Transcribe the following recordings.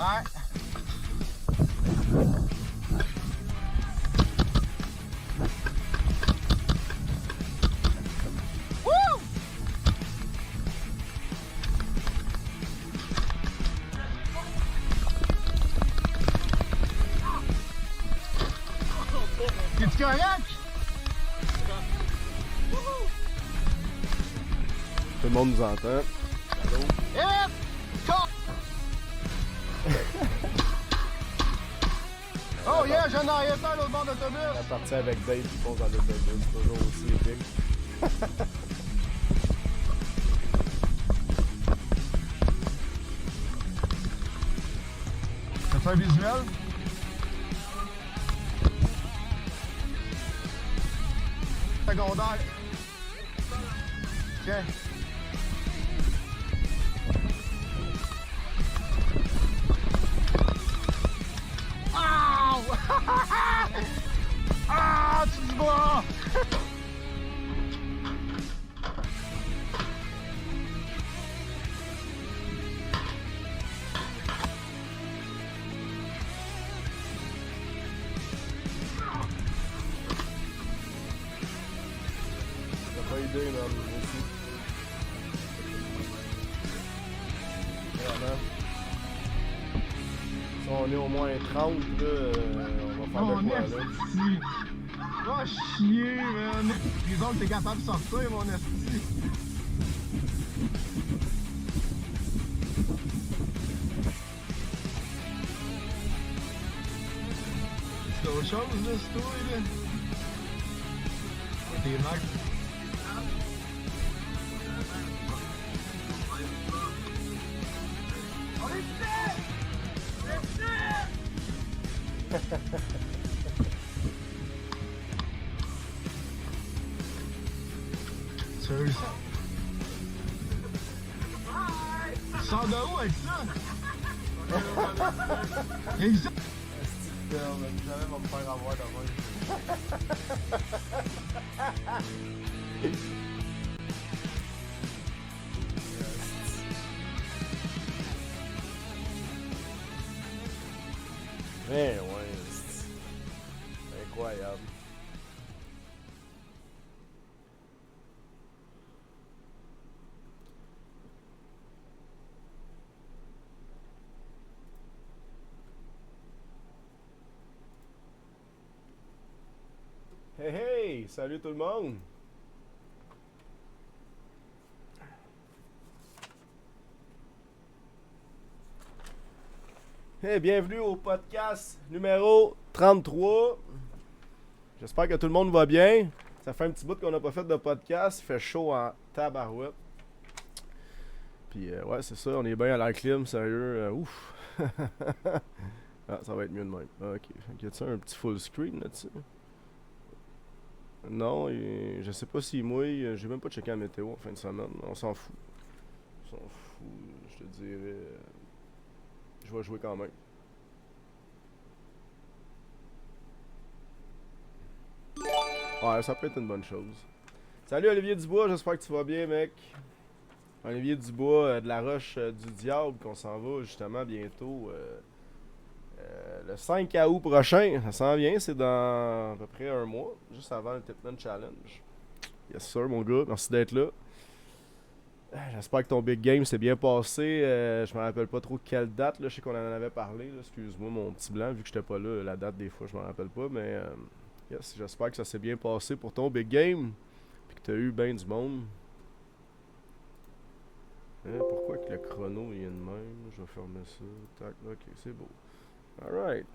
Ouais. Wouh! T'es-tu correct? Tout le monde nous entend. Hip! Oh yeah, j'ai un arrière-temps à l'autre bord d'autobus. La partie avec Dave qui pose dans l'autobus, c'est toujours aussi épique. T'as un visuel? Secondaire. Tiens. Ow! Ah, tu te bats! T'as pas idée, man, moi aussi. Vraiment. Si on est au moins 30, là, on va faire Mon de quoi, là? esti! Va chier, man! Disons que t'es capable de sortir, mon esti! C'est autre chose, là, c'est toi, là! T'es max! On est prêts! On est prêts! Sérieux ça? Tu sors de où avec ça? Exact! On va jamais me faire avoir de Mais ouais, c'est incroyable. Hey hey! Salut tout le monde! Hey, bienvenue au podcast numéro 33. J'espère que tout le monde va bien. Ça fait un petit bout qu'on n'a pas fait de podcast. Il fait chaud en tabarouette. Puis ouais, c'est ça, on est bien à la clim, sérieux. Ouf! Ah, ça va être mieux de même. Ah, ok. Y a-t-il un petit full screen là-dessus? Non, je sais pas s'il mouille. J'ai même pas checké la météo en fin de semaine. On s'en fout. On s'en fout. Je te dirais. Je vais jouer quand même. Ouais, ça peut être une bonne chose. Salut Olivier Dubois, j'espère que tu vas bien, mec. Olivier Dubois de la Roche du Diable, qu'on s'en va justement bientôt. Le 5 août prochain, ça s'en vient, c'est dans à peu près un mois, juste avant le Tipman Challenge. Yes sir, mon gars, merci d'être là. J'espère que ton big game s'est bien passé. Je me rappelle pas trop quelle date, là. Je sais qu'on en avait parlé. Là. Excuse-moi mon petit blanc, vu que j'étais pas là. La date, des fois, je me rappelle pas. Mais yes, j'espère que ça s'est bien passé pour ton big game. Puis que t'as eu bien du monde. Pourquoi que le chrono il est de même? Je vais fermer ça. Tac, ok, c'est beau. Alright.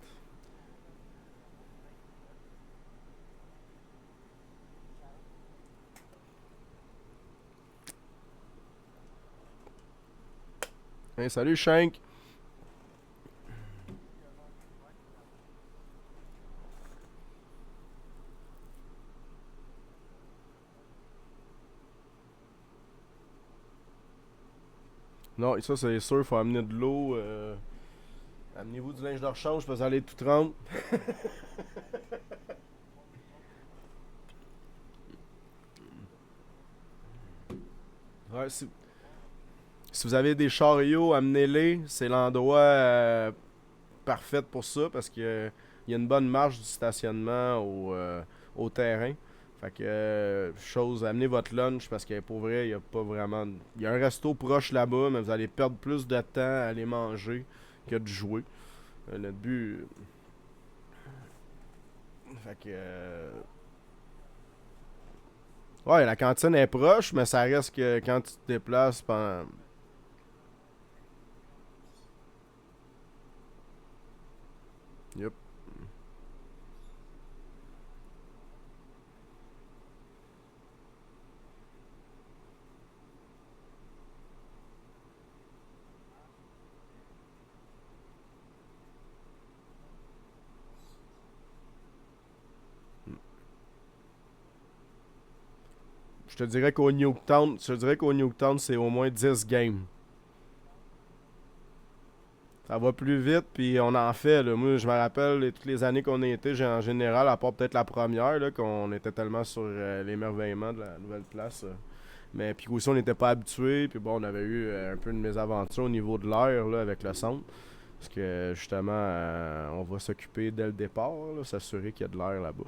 Hey, salut Shank. Non, ça c'est sûr, faut amener de l'eau. Amenez-vous du linge de rechange, parce que vous allez tout tremper. Ouais, Si vous avez des chariots, amenez-les. C'est l'endroit parfait pour ça parce que il y a une bonne marge du stationnement au terrain. Fait que, chose, amenez votre lunch parce que pour vrai, il y a pas vraiment. Il y a un resto proche là-bas, mais vous allez perdre plus de temps à aller manger que de jouer. Notre but. Fait que. Ouais, la cantine est proche, mais ça reste que quand tu te déplaces pendant. Yup. Je te dirais qu'au Nuketown, c'est au moins 10 games. Ça va plus vite, puis on en fait. Là. Moi, je me rappelle, toutes les années qu'on a été, en général, à part peut-être la première, là, qu'on était tellement sur l'émerveillement de la nouvelle place. Mais puis aussi, on n'était pas habitués, puis bon, on avait eu un peu de mésaventure au niveau de l'air là, avec le centre. Parce que justement, on va s'occuper dès le départ, là, s'assurer qu'il y a de l'air là-bas.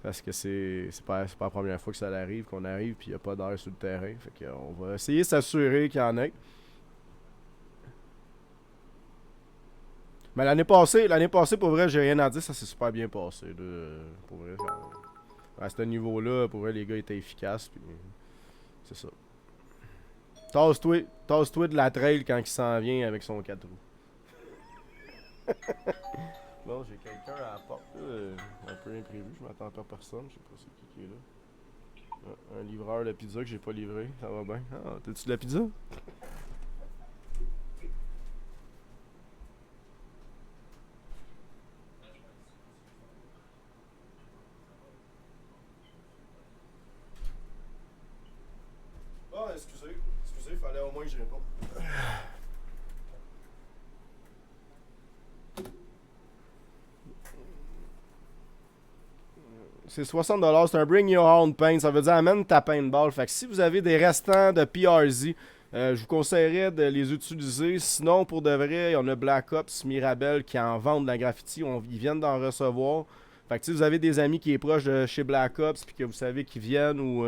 Parce que c'est pas la première fois que ça arrive, qu'on arrive puis il n'y a pas d'air sur le terrain. Fait qu'on va essayer de s'assurer qu'il y en ait. Mais l'année passée, pour vrai, j'ai rien à dire, ça s'est super bien passé. Là, pour vrai, à ce niveau-là, pour vrai, les gars étaient efficaces. Puis c'est ça. Tasse-toi de la trail quand il s'en vient avec son 4 roues. Bon, j'ai quelqu'un à la porte, là, un peu imprévu, je m'attends pas à personne, je sais pas c'est qui est là. Ah, un livreur de pizza que j'ai pas livré, ça va bien. Ah, t'as-tu de la pizza? Ah, excusez, fallait au moins que je réponde. C'est 60$, c'est un Bring Your Own Paint, ça veut dire amène ta paintball. Fait que si vous avez des restants de PRZ, je vous conseillerais de les utiliser. Sinon, pour de vrai, on a Black Ops, Mirabel qui en vendent de la graffiti, ils viennent d'en recevoir. Fait que si vous avez des amis qui est proche de chez Black Ops puis que vous savez qu'ils viennent ou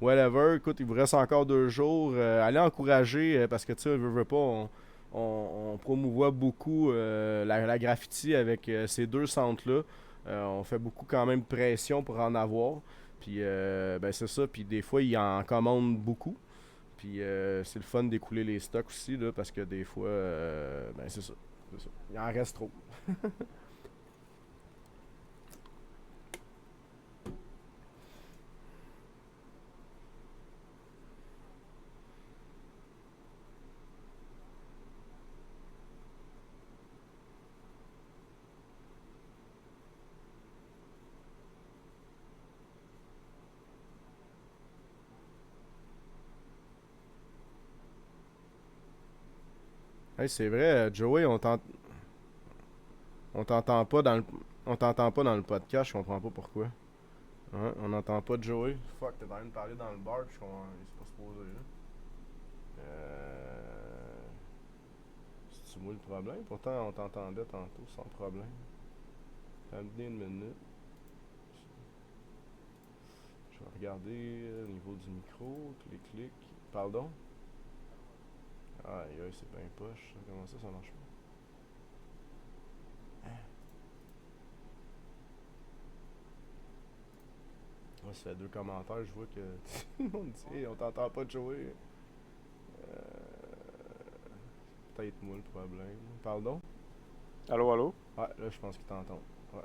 whatever, écoute, il vous reste encore 2 jours, allez encourager parce que tu sais, veut pas, on promouvoit beaucoup la graffiti avec ces deux centres-là. On fait beaucoup quand même de pression pour en avoir. Puis ben c'est ça. Puis des fois, ils en commandent beaucoup. Puis c'est le fun d'écouler les stocks aussi, là, parce que des fois, ben c'est ça. C'est ça. Il en reste trop. Hey, c'est vrai, Joey, on t'entend pas dans le podcast, je comprends pas pourquoi. Hein, on n'entend pas Joey. Fuck, t'es en train de parler dans le bar, puis il se pas supposé là. C'est moi le problème? Pourtant, on t'entendait tantôt sans problème. Attendez une minute. Je vais regarder au niveau du micro, clic. Pardon? Aïe, c'est bien poche. Comment ça marche pas? Moi, ça fait 2 commentaires, je vois que tout le monde dit hey, on t'entend pas Joey. Euh, Peut-être moi le problème. Pardon? Allô, allô? Ouais, là, je pense qu'il t'entend. Ouais,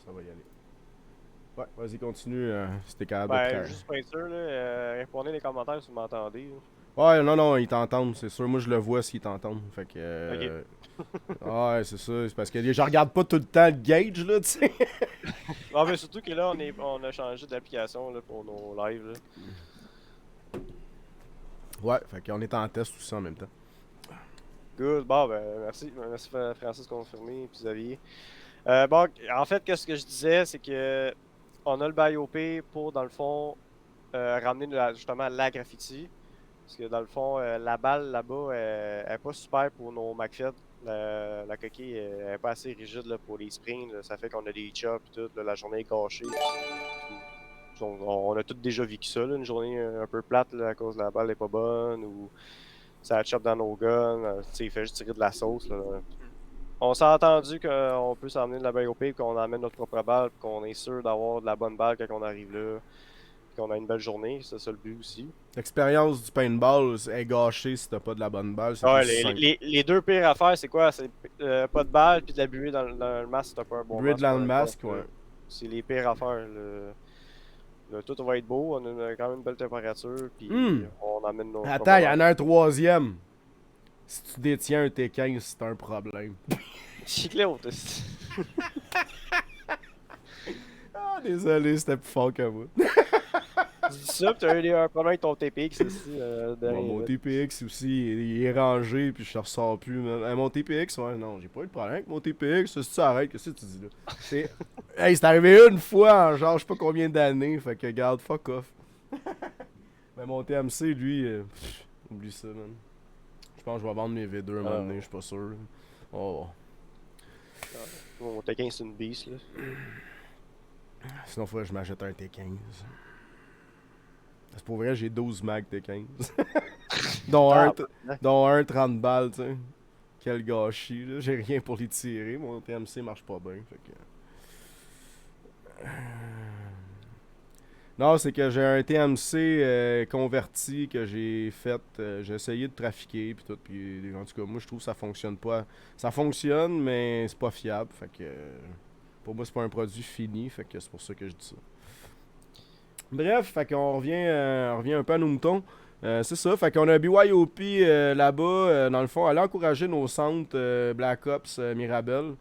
ça va y aller. Ouais, vas-y, continue si t'es capable de te Ben, clair. juste pour être sûr, là, répondez les commentaires si vous m'entendez. Là. Ouais, non, ils t'entendent, c'est sûr. Moi, je le vois s'ils t'entendent. Fait que. Ok. Ouais, c'est ça. C'est parce que je regarde pas tout le temps le gauge, là, tu sais. Ah, mais surtout que là, on a changé d'application là, pour nos lives. Là. Ouais, fait qu'on est en test aussi en même temps. Good. Bon, ben, merci. Merci Francis confirmé, puis Xavier. Bon, en fait, ce que je disais, c'est que on a le BIOP pour, dans le fond, ramener justement la graffiti. Parce que dans le fond, la balle là-bas, elle est pas super pour nos McFed. La coquille elle est pas assez rigide là, pour les springs. Là. Ça fait qu'on a des chops et tout. Là, la journée est gâchée. On a tous déjà vécu ça, là, une journée un peu plate là, à cause de la balle n'est pas bonne ou ça chop dans nos guns. Il fait juste tirer de la sauce. Là. On s'est entendu qu'on peut s'emmener de la balle au pied, qu'on emmène notre propre balle, qu'on est sûr d'avoir de la bonne balle quand on arrive là, qu'on a une belle journée. C'est ça le but aussi. L'expérience du paintball est gâchée si t'as pas de la bonne balle. C'est Ouais, aussi simple. les deux pires affaires, c'est quoi? C'est pas de balle puis de la buée dans le masque si t'as pas un bon Buée masque. dans le peu masque, importe, ouais. C'est les pires affaires. Tout va être beau, on a quand même une belle température, puis on emmène nos. Attends, il y en a un troisième. Si tu détiens un T15, c'est un problème. Chiclette, Ah, désolé, c'était plus fort que moi. tu dis ça, pis t'as eu un problème avec ton TPX aussi. Bon, mon TPX aussi, il est rangé, puis je le ressors plus. Mon TPX, ouais, non, j'ai pas eu de problème avec mon TPX. Si tu arrêtes, qu'est-ce que tu dis là? Hey, c'est arrivé une fois en genre, je sais pas combien d'années, fait que garde, fuck off. Mais mon TMC, lui, oublie ça, man. Je pense que je vais vendre mes V2 un moment donné, je suis pas sûr. Oh. Mon T15 c'est une beast, là. Sinon, faudrait que je m'achète un T15. C'est pour vrai, j'ai 12 mag T15. dont un 30 balles, tu sais. Quel gâchis, là. J'ai rien pour les tirer. Mon TMC marche pas bien. Fait que... Non, c'est que j'ai un TMC converti que j'ai fait. J'ai essayé de trafiquer puis tout. Puis en tout cas, moi je trouve que ça fonctionne pas. Ça fonctionne, mais c'est pas fiable. Fait que pour moi, c'est pas un produit fini. Fait que c'est pour ça que je dis ça. Bref, fait qu'on revient un peu à nos moutons. C'est ça, fait qu'on a un BYOP là-bas, dans le fond, aller encourager nos centres Black Ops Mirabel.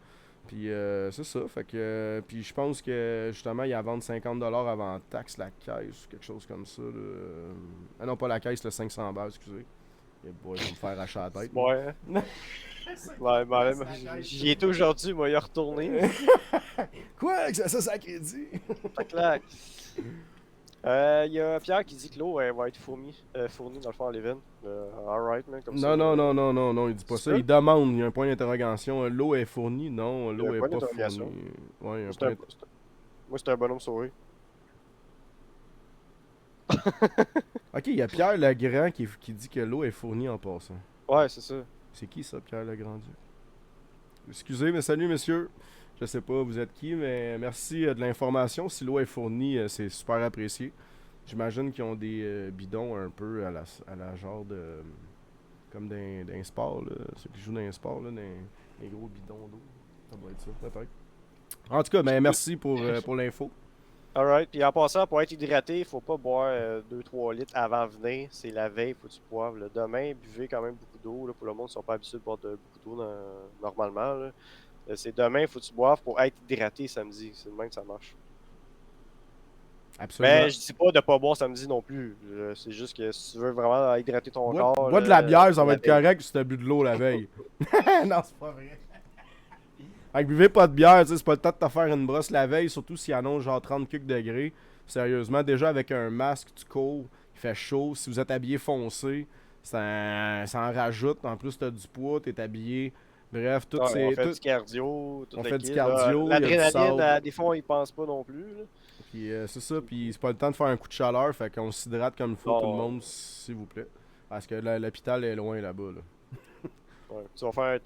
Puis c'est ça, fait que puis je pense que justement il y a à vendre 50$ avant taxe la caisse ou quelque chose comme ça. Ah non, pas la caisse, le 500 balles, excusez. Et boy, ils vont me faire acheter la tête. Ouais. J'y étais aujourd'hui, moi, il a retourné. Quoi? Ça c'est à crédit? Ça claque. Il y a Pierre qui dit que l'eau va être fournie dans le fond à l'event. Alright, man, comme ça. Non, il dit pas ça. Il demande, il y a un point d'interrogation. L'eau est fournie? Non, l'eau est pas fournie. Ouais, il y a un point Moi, c'est un bonhomme souris. Ok, il y a Pierre Legrand qui dit que l'eau est fournie en passant. Ouais, c'est ça. C'est qui ça, Pierre Legrand? Excusez, mais salut, messieurs. Je sais pas vous êtes qui, mais merci de l'information. Si l'eau est fournie, c'est super apprécié. J'imagine qu'ils ont des bidons un peu à la genre de... Comme d'un sport, là. Ceux qui jouent dans un sport, là, des gros bidons d'eau. Ça doit être ça, peut-être. En tout cas, ben, merci pour l'info. Alright, puis en passant, pour être hydraté, il faut pas boire 2-3 litres avant de venir. C'est la veille, faut que tu boives. Là. Demain, buvez quand même beaucoup d'eau. Pour le monde, ils sont pas habitués de boire beaucoup d'eau normalement. Là. C'est demain, faut que tu boives pour être hydraté samedi. C'est le même que ça marche. Absolument. Mais je dis pas de pas boire samedi non plus. C'est juste que si tu veux vraiment hydrater ton corps. Bois de la bière, ça va être correct si tu as bu de l'eau la veille. Non, c'est pas vrai. Fait que buvez pas de bière, c'est pas le temps de te faire une brosse la veille, surtout s'il annonce genre 30 quelques degrés. Sérieusement, déjà avec un masque, tu cours, il fait chaud. Si vous êtes habillé foncé, ça en rajoute. En plus, t'as du poids, t'es habillé. Bref, tout c'est. On fait du cardio. On fait du cardio. L'adrénaline, des fois, ils pensent pas non plus. Là. Puis c'est ça, puis c'est pas le temps de faire un coup de chaleur, fait qu'on s'hydrate comme il faut, tout le monde, s'il vous plaît. Parce que l'hôpital est loin là-bas. Là. Ouais. Tu vas faire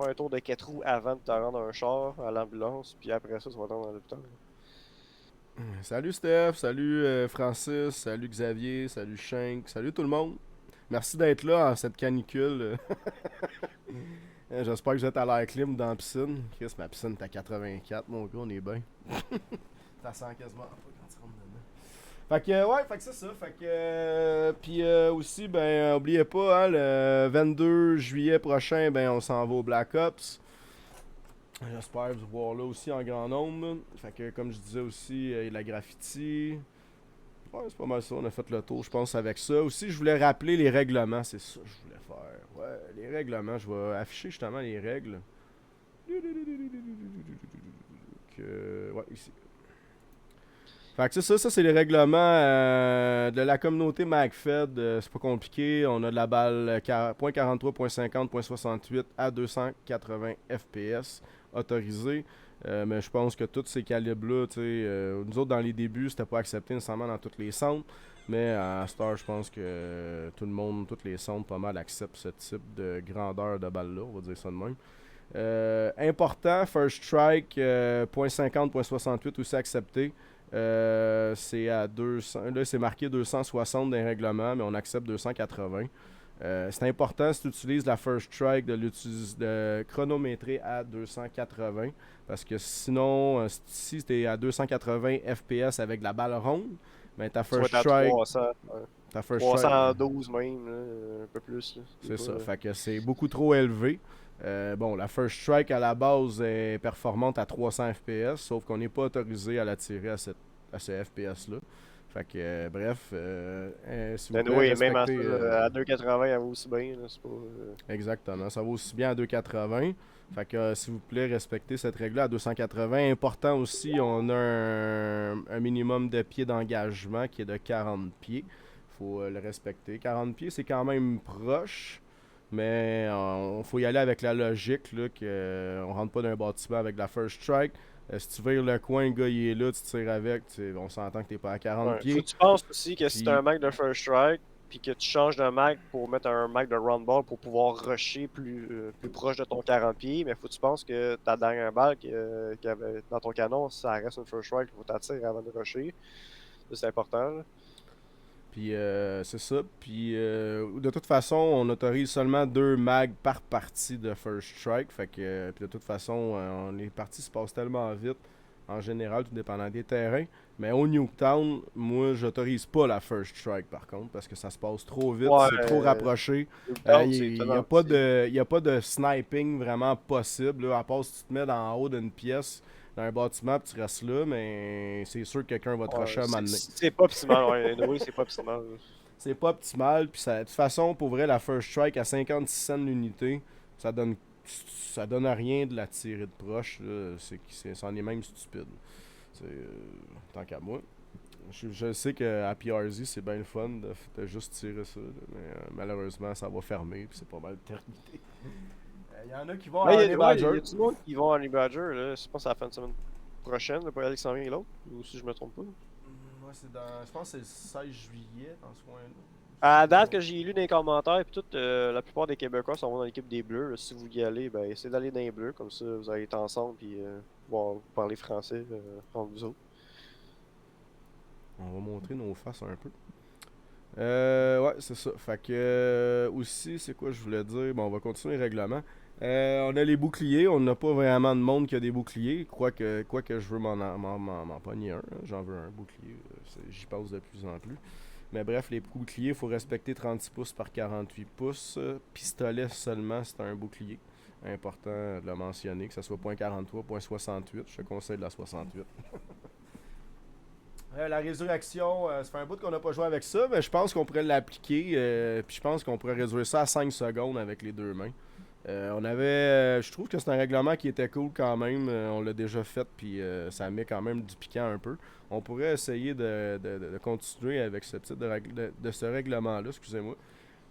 un tour de 4 roues avant de te rendre à un char, à l'ambulance, puis après ça, tu vas te rendre à l'hôpital. Salut Steph, salut Francis, salut Xavier, salut Shank, salut tout le monde. Merci d'être là en cette canicule. J'espère que vous êtes à l'air clim dans la piscine. Chris, ma piscine est à 84, mon gars, on est bien. Ça sent quasiment pas quand tu rentres dedans. Fait que, ouais, fait que c'est ça. Fait que, puis aussi, ben, oubliez pas, hein, le 22 juillet prochain, ben, on s'en va au Black Ops. J'espère vous voir là aussi en grand nombre. Fait que, comme je disais aussi, il y a la graffiti. Ouais, c'est pas mal ça, on a fait le tour, je pense, avec ça. Aussi, je voulais rappeler les règlements, c'est ça que je voulais faire. Ouais, les règlements, je vais afficher justement les règles. Ouais, ici. Fait que c'est ça, c'est les règlements de la communauté MagFed. C'est pas compliqué. On a de la balle .43, .50, .68 à 280 FPS autorisé. Mais je pense que tous ces calibres-là, nous autres dans les débuts, c'était pas accepté nécessairement dans tous les centres. Mais à Star, je pense que tout le monde, tous les centres pas mal acceptent ce type de grandeur de balle-là, on va dire ça de même. Important, First Strike, .50, .68 aussi accepté. C'est à 200. Là, c'est marqué 260 dans les règlements, mais on accepte 280. C'est important si tu utilises la First Strike de chronométrer à 280. Parce que sinon, si tu es à 280 FPS avec la balle ronde, ben ta First Strike. 300, Ta First 312 même, là, un peu plus. C'est ça, fait que c'est beaucoup trop élevé. Bon, la First Strike à la base est performante à 300 FPS, sauf qu'on n'est pas autorisé à la tirer à ce FPS-là. Fait que, bref, si vous plaît, Même respectez, à 2,80, elle vaut aussi bien. Là, c'est pas, Exactement, ça vaut aussi bien à 2,80. Fait que, s'il vous plaît, respectez cette règle-là à 280. Important aussi, on a un minimum de pieds d'engagement qui est de 40 pieds. Faut le respecter. 40 pieds, c'est quand même proche. Mais il faut y aller avec la logique là, qu'on rentre pas dans un bâtiment avec la First Strike. Si tu vires le coin, le gars il est là, tu tires avec, on s'entend que t'es pas à 40 pieds. Faut que tu penses aussi que si Puis- t'as un mag de First Strike, puis que tu changes de mag pour mettre un mag de Round Ball pour pouvoir rusher plus proche de ton 40 pieds, mais faut que tu penses que ta dernière balle qu'il y avait dans ton canon, ça reste une First Strike, il faut t'attirer avant de rusher. Ça, c'est important. Là. Puis c'est ça. Puis de toute façon, on autorise seulement 2 mags par partie de First Strike. Fait que puis de toute façon, les parties se passent tellement vite. En général, tout dépendant des terrains. Mais au Nuketown, moi, j'autorise pas la First Strike par contre, parce que ça se passe trop vite, Ouais, c'est trop rapproché. Il n'y a pas de sniping vraiment possible, là, à part si tu te mets en haut d'une pièce, dans un bâtiment, puis tu restes là, mais c'est sûr que quelqu'un va te rusher à un moment donné. C'est pas optimal, ouais. Oui, c'est pas optimal. C'est pas optimal, puis de toute façon, pour vrai, la First Strike à 56 cents l'unité, ça donne à rien de la tirer de proche, là. C'en est même stupide. Tant qu'à moi. Je sais qu'à PRZ, c'est bien le fun de juste tirer ça, là, mais malheureusement, ça va fermer, puis c'est pas mal terminé. Il y en a qui vont à Il y Honey a Badger. du monde qui vont à Honey Badger, là. Je pense que c'est la fin de semaine prochaine, là, pour aller s'en vient l'autre, ou si je me trompe pas. Moi, je pense que c'est le 16 juillet, dans ce coin-là. À la date que j'ai lu dans les commentaires, puis la plupart des Québécois sont dans l'équipe des Bleus. Là. Si vous y allez, ben essayez d'aller dans les Bleus, comme ça vous allez être ensemble, puis vous parler français entre vous autres. On va montrer nos faces un peu. Ouais, c'est ça. Fait que aussi, c'est quoi je voulais dire? Bon, on va continuer les règlements. On a les boucliers. On n'a pas vraiment de monde qui a des boucliers. Quoique je veux m'en pogner un. Hein. J'en veux un bouclier. J'y passe de plus en plus. Mais bref, les boucliers, il faut respecter 36 pouces par 48 pouces. Pistolet seulement, c'est un bouclier. Important de le mentionner, que ce soit .43, .68. Je te conseille de la 68. La résurrection, ça fait un bout qu'on n'a pas joué avec ça, mais je pense qu'on pourrait l'appliquer. Puis je pense qu'on pourrait réduire ça à 5 secondes avec les deux mains. Je trouve que c'est un règlement qui était cool quand même. On l'a déjà fait, puis ça met quand même du piquant un peu. On pourrait essayer de continuer avec ce type de ce règlement-là, excusez-moi.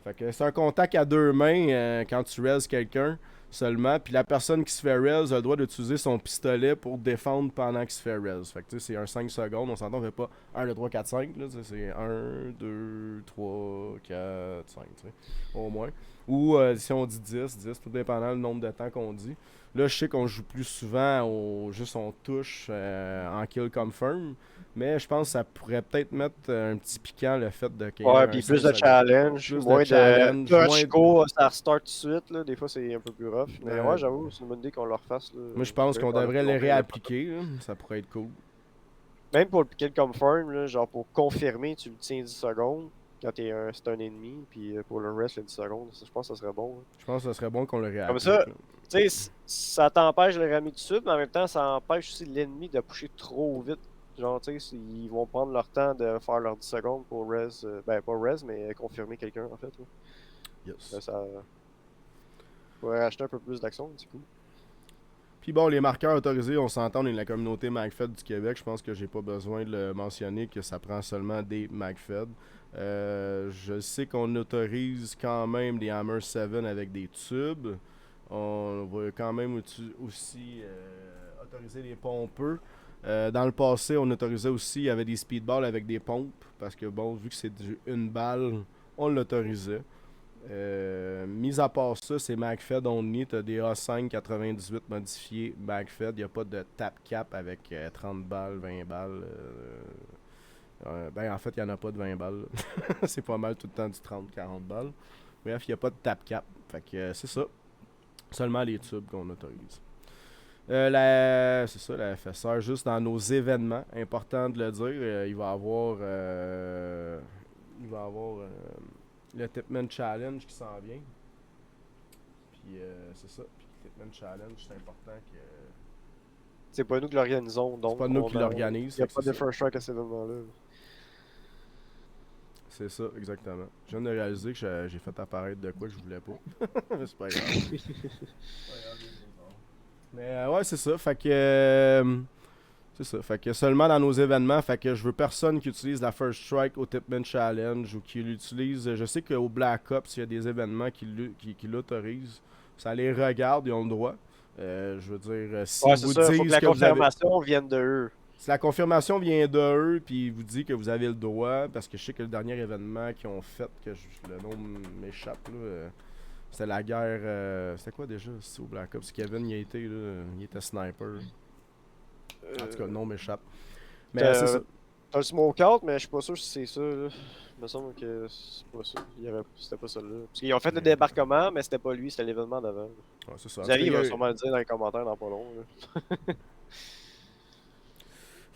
Fait que c'est un contact à deux mains quand tu raises quelqu'un seulement. Puis la personne qui se fait raise a le droit d'utiliser son pistolet pour défendre pendant qu'il se fait raise. Fait que tu sais, c'est un 5 secondes. On s'entend, on fait pas 1, 2, 3, 4, 5. Là, c'est 1, 2, 3, 4, 5. Au moins. Ou si on dit 10, tout dépendant du nombre de temps qu'on dit. Là, je sais qu'on joue plus souvent juste on touche en kill confirm. Mais je pense que ça pourrait peut-être mettre un petit piquant le fait de qu'il y ait Ouais, un puis 5 plus de secondes. challenge, Plus moins de challenge, touch, moins de- go, ça restart tout de suite. Là. Des fois, c'est un peu plus rough. Mais Ouais. ouais, j'avoue, c'est une bonne idée qu'on le refasse. Là. Moi, je pense qu'on devrait les le réappliquer. Là. Ça pourrait être cool. Même pour le kill confirm, là, genre pour confirmer, tu le tiens 10 secondes quand c'est un ennemi. Puis pour le rest, les 10 secondes, je pense que ça serait bon. Hein. Je pense que ce serait bon qu'on le réapplique. Comme ça, là. Tu sais, ça t'empêche de le ramener tout de suite, mais en même temps, ça empêche aussi l'ennemi de pusher trop vite. Genre, tu sais, ils vont prendre leur temps de faire leurs 10 secondes pour res, ben pas res, mais confirmer quelqu'un en fait. Là. Yes. Là, ça pourrait acheter un peu plus d'action, du coup. Puis bon, les marqueurs autorisés, on s'entend, on est la communauté MagFed du Québec. Je pense que j'ai pas besoin de le mentionner que ça prend seulement des MagFed. Je sais qu'on autorise quand même des Hammer 7 avec des tubes. On va quand même aussi autoriser les pompeux. Dans le passé, on autorisait aussi, il y avait des speedballs avec des pompes. Parce que bon, vu que c'est une balle, on l'autorisait. Mis à part ça, c'est MagFed only. Tu as des A5 98 modifiés MagFed. Il n'y a pas de tap cap avec 30 balles, 20 balles. Ben en fait, il n'y en a pas de 20 balles. C'est pas mal tout le temps du 30-40 balles. Bref, il n'y a pas de tap cap. Fait que c'est ça. Seulement les tubes qu'on autorise. C'est ça, la FSR, juste dans nos événements, important de le dire, il va y avoir le Tipman Challenge qui s'en vient. Puis c'est ça. Puis le Tipman Challenge, c'est important que. C'est pas nous qui l'organisons, donc. C'est pas nous qui l'organisons. Il n'y a pas de first strike à cet événement-là. C'est ça, exactement. Je viens de réaliser que j'ai fait apparaître de quoi que je voulais pas. Mais c'est pas grave. Mais ouais, c'est ça. Fait que. C'est ça. Fait que seulement dans nos événements, fait que je veux personne qui utilise la First Strike au Tipman Challenge ou qui l'utilise. Je sais qu'au Black Ops, il y a des événements qui l'autorisent. Ça les regarde, ils ont le droit. Je veux dire, si ouais, vous ça, disent faut que la que vous avez... confirmation vienne de eux. Si la confirmation vient d'eux, puis ils vous dit que vous avez le droit, parce que je sais que le dernier événement qu'ils ont fait, que le nom m'échappe, là, c'était la guerre... c'était quoi déjà, au Black Ops? Kevin, il était sniper. En tout cas, le nom m'échappe. Mais c'est ça. T'as le smokeout, mais je suis pas sûr si c'est ça. Là. Il me semble que c'est pas ça. C'était pas ça là. Parce qu'ils ont fait le débarquement, mais c'était pas lui, c'était l'événement d'avant. Ouais, c'est ça. Xavier va sûrement le dire dans les commentaires dans pas long. Là.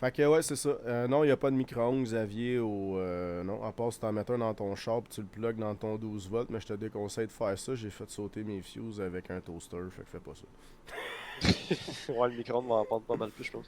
Fait que ouais, c'est ça. Non, il n'y a pas de micro-ondes, Xavier, non, à part si t'en mets un dans ton shop, tu le plugs dans ton 12 volts, mais je te déconseille de faire ça. J'ai fait sauter mes fuses avec un toaster, fait que fais pas ça. Ouais, le micro-ondes va en prendre pas mal plus, je pense.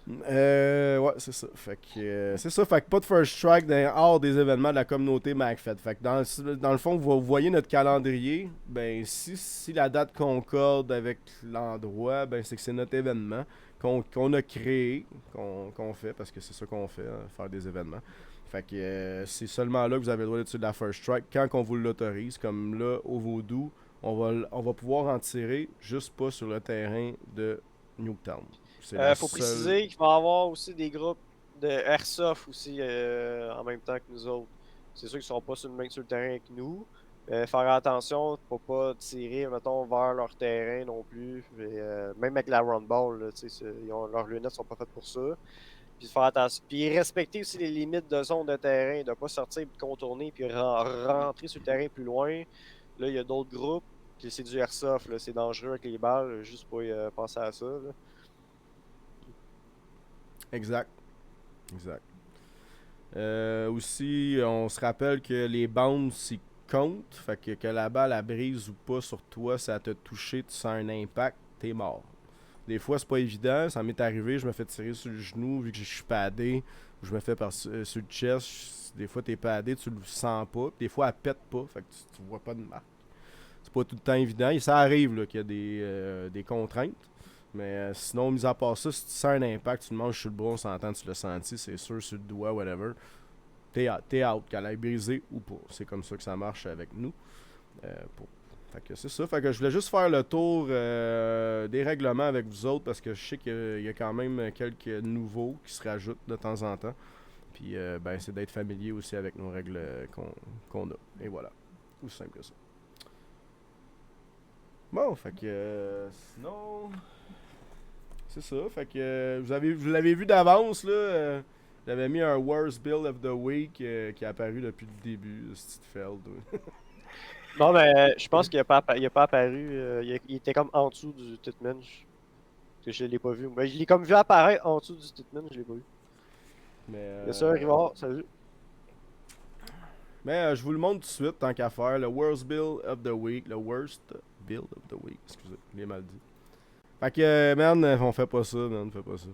Ouais, c'est ça. Fait que pas de first strike hors des événements de la communauté MagFed. Fait que dans le fond, vous voyez notre calendrier. Ben, si la date concorde avec l'endroit, ben c'est que c'est notre événement qu'on a créé, qu'on fait, parce que c'est ça qu'on fait, hein, faire des événements. Fait que c'est seulement là que vous avez le droit d'utiliser la first strike quand on vous l'autorise. Comme là, au Vaudou, on va pouvoir en tirer, juste pas sur le terrain de Nuketown. Faut préciser qu'il va y avoir aussi des groupes de Airsoft aussi en même temps que nous autres. C'est sûr qu'ils ne sont pas sur le terrain que nous. Faire attention pour pas tirer, mettons, vers leur terrain non plus. Même avec la roundball, leurs lunettes sont pas faites pour ça. Puis faire attention. Puis respecter aussi les limites de zone de terrain, de pas sortir, contourner, puis rentrer sur le terrain plus loin. Là, il y a d'autres groupes. Puis c'est du Airsoft, là, c'est dangereux avec les balles, juste pour penser à ça. Là. Exact. Aussi, on se rappelle que les bounces, ils comptent. Fait que la balle, elle brise ou pas sur toi, ça t'a touché, tu sens un impact, t'es mort. Des fois, c'est pas évident. Ça m'est arrivé, je me fais tirer sur le genou vu que je suis padé. Ou je me fais sur le chest. Des fois, t'es padé, tu le sens pas. Des fois, elle pète pas. Fait que tu vois pas de marque. C'est pas tout le temps évident. Et ça arrive là, qu'il y a des contraintes. Mais sinon, mis à part ça, si tu sens un impact, tu le manges sur le bras, on s'entend, tu l'as senti, c'est sûr, sur le doigt, whatever. T'es out, qu'elle aille briser ou pas. C'est comme ça que ça marche avec nous. Fait que c'est ça. Fait que je voulais juste faire le tour des règlements avec vous autres parce que je sais qu'il y a quand même quelques nouveaux qui se rajoutent de temps en temps. Puis ben c'est d'être familier aussi avec nos règles qu'on a. Et voilà. Aussi simple que ça. Bon, fait que sinon... C'est ça, fait que vous l'avez vu d'avance, là. J'avais mis un Worst Build of the Week qui est apparu depuis le début, Stitfeld. Non, mais je pense qu'il n'a pas apparu. Il était comme en dessous du Titman. Que je l'ai pas vu. Mais je l'ai comme vu apparaître en dessous du Titman, je l'ai pas vu. Mais, c'est ça, Rivard, salut. Mais je vous le montre tout de suite, tant qu'à faire. Le Worst Build of the Week. Le Worst Build of the Week. Excusez, je l'ai mal dit. Fait que, man, on fait pas ça, man, on fait pas ça.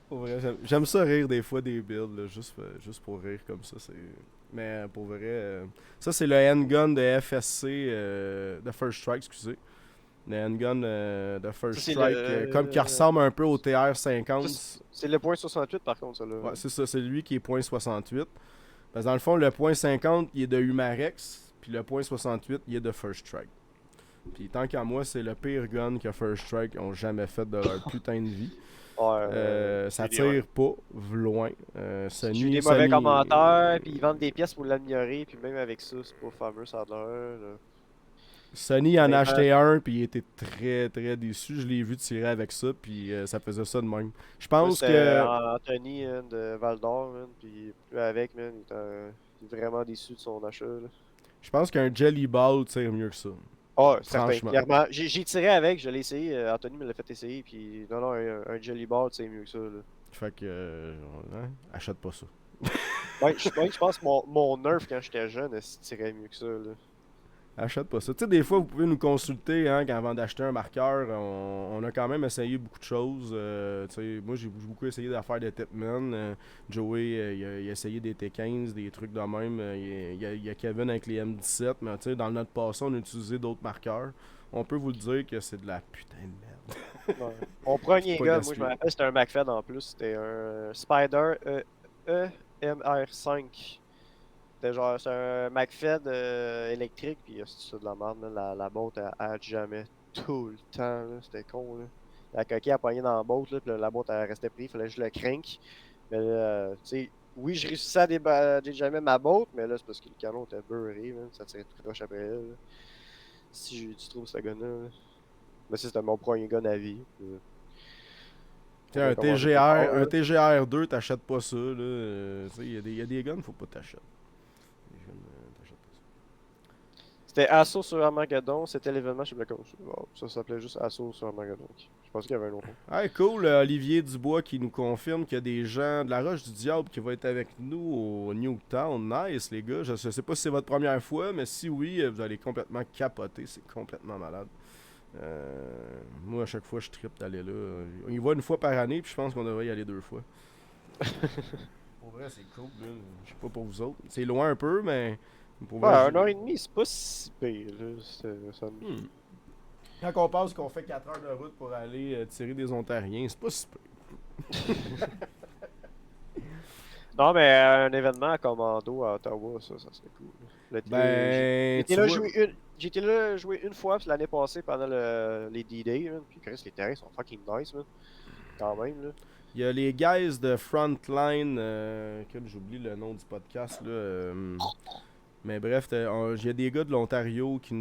Pour vrai, j'aime ça rire des fois des builds, là, juste pour rire comme ça. Mais pour vrai, ça c'est le handgun de FSC, de First Strike, excusez. Le handgun de First Ça, c'est Strike, comme qui ressemble un peu au TR-50. C'est le point 68 par contre, ça là. Ouais, c'est ça, c'est lui qui est .68. Parce que dans le fond, le .50, il est de Humarex, puis le .68, il est de First Strike. Puis tant qu'à moi, c'est le pire gun que First Strike ont jamais fait de leur putain de vie. Ça tire pas loin. J'ai eu des mauvais commentaires, puis ils vendent des pièces pour l'améliorer, puis même avec ça, c'est pas fameux, ça a l'air. Sony en a acheté un, puis il était très très déçu. Je l'ai vu tirer avec ça, puis ça faisait ça de même. Je pense que. Anthony de Val d'Or, puis plus avec, man, il est vraiment déçu de son achat. Là. Je pense qu'un Jelly Ball tire mieux que ça. Ah, certain. Franchement. Clairement. J'ai tiré avec, je l'ai essayé. Anthony me l'a fait essayer, puis non, un Jelly Ball, c'est mieux que ça. Là. Fait que. Achète pas ça. Ouais, je pense que mon Nerf quand j'étais jeune, il tirait mieux que ça. Là. Achète pas ça. Tu sais, des fois, vous pouvez nous consulter hein, avant d'acheter un marqueur. On a quand même essayé beaucoup de choses. Tu sais, moi, j'ai beaucoup essayé d'affaires de Tipman. Joey, il a essayé des T15, des trucs de même. Il y a Kevin avec les M17. Mais tu sais, dans notre passé, on a utilisé d'autres marqueurs. On peut vous le dire que c'est de la putain de merde. Ouais. Mon premier gars, moi, je me rappelle, c'était un McFed en plus. C'était un Spider EMR5. C'était genre, c'est un McFed électrique, pis c'est de la merde, là. La boîte, elle arrête jamais. Tout le temps, là. C'était con, là. La coquille a pogné dans la boîte, là, pis la boîte, elle restait prise, fallait que je le crank. Mais là, tu sais, oui, je réussissais à déjammer ma boîte, mais là, c'est parce que le canon était beurré, là. Ça tirait tout croche après elle, là. Si tu trouves ce gun-là, là. Mais ça, c'était mon premier gun à vie. Tu sais, un TGR2, t'achètes pas ça, là. Tu sais, il y a des guns, faut pas t'acheter. C'était Assaut sur Armageddon, c'était l'événement chez Black Ops. Bon, ça s'appelait juste Assaut sur Armageddon. Je pense qu'il y avait un autre. Ah, cool, Olivier Dubois qui nous confirme qu'il y a des gens de la Roche du Diable qui vont être avec nous au Newtown. Nice, les gars. Je sais pas si c'est votre première fois, mais si oui, vous allez complètement capoter. C'est complètement malade. Moi, à chaque fois, je trippe d'aller là. On y va une fois par année, puis je pense qu'on devrait y aller 2 fois. Pour vrai, c'est cool. Là. Je sais pas pour vous autres. C'est loin un peu, mais... Pour vrai, 1h30, c'est pas si pire. Là. Quand on pense qu'on fait 4 heures de route pour aller tirer des Ontariens, c'est pas si pire. Non, mais un événement à commando à Ottawa, ça serait cool. J'ai été là jouer une fois l'année passée pendant les D-Day, puis Chris, les terrains sont fucking nice, man. Quand même, là. Il y a les guys de Frontline, j'oublie le nom du podcast, là. Mais bref, il y a des gars de l'Ontario qui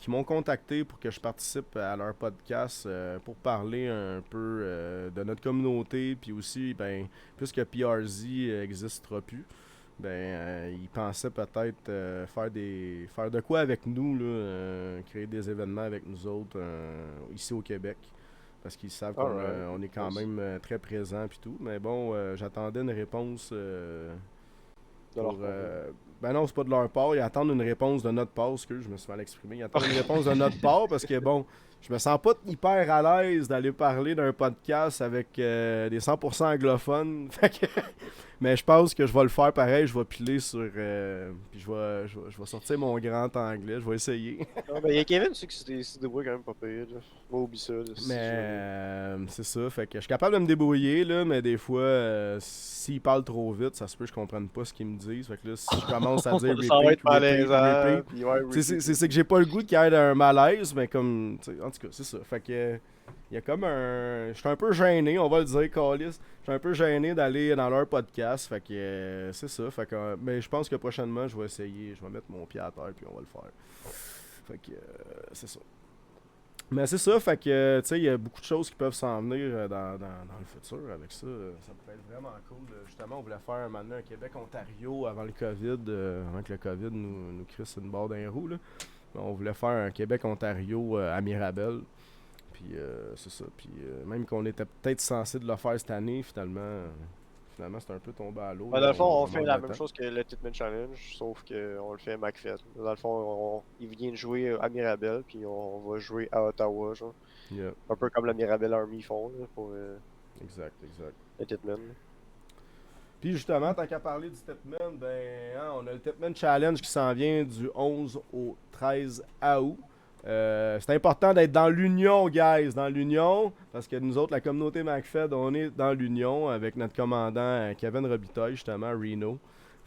m'ont contacté pour que je participe à leur podcast pour parler un peu de notre communauté, puis aussi, ben, puisque PRZ n'existera plus, ils pensaient peut-être faire de quoi avec nous, là, créer des événements avec nous autres ici au Québec. Parce qu'ils savent qu'on est quand même très présents puis tout. Mais bon, j'attendais une réponse ben non, c'est pas de leur part. Ils attendent une réponse de notre part. Je me suis mal exprimé. Ils attendent une réponse de notre part parce que bon, je me sens pas hyper à l'aise d'aller parler d'un podcast avec des 100% anglophones. Mais je pense que je vais le faire pareil. Je vais piler sur. Puis je vais sortir mon grand anglais. Je vais essayer. Il y a Kevin aussi qui se débrouille quand même pas pire. Moi, oublie ça. Là, mais c'est ça. Fait que je suis capable de me débrouiller, là, mais des fois, s'ils parlent trop vite, ça se peut que je comprenne pas ce qu'ils me disent. Fait que là, si je commence à dire repeat, c'est que j'ai pas le goût qu'il y ait un malaise, mais comme. En tout cas, c'est ça. Fait que. Il y a comme un... Je suis un peu gêné, on va le dire, Callis. Je suis un peu gêné d'aller dans leur podcast. Fait que c'est ça. Fait que, mais je pense que prochainement, je vais essayer. Je vais mettre mon pied à terre puis on va le faire. Fait que c'est ça. Mais c'est ça. Fait que, tu sais, il y a beaucoup de choses qui peuvent s'en venir dans le futur avec ça. Ça peut être vraiment cool. Justement, on voulait faire maintenant un Québec-Ontario avant le COVID. Avant que le COVID nous crisse une barre d'un roue. Là. On voulait faire un Québec-Ontario à Mirabel. Puis c'est ça. Puis même qu'on était peut-être censé de le faire cette année, finalement c'est un peu tombé à l'eau. Dans le fond, on fait la même chose que le Titman Challenge, sauf qu'on le fait à McFed. Dans le fond, ils viennent jouer à Mirabel, puis on va jouer à Ottawa, genre. Yeah. Un peu comme la Mirabel Army font, là, pour exact. le Titman. Puis justement, tant qu'à parler du Titman, on a le Titman Challenge qui s'en vient du 11 au 13 août. C'est important d'être dans l'union, guys, dans l'union, parce que nous autres, la communauté MacFed, on est dans l'union avec notre commandant Kevin Robitaille, justement, Reno.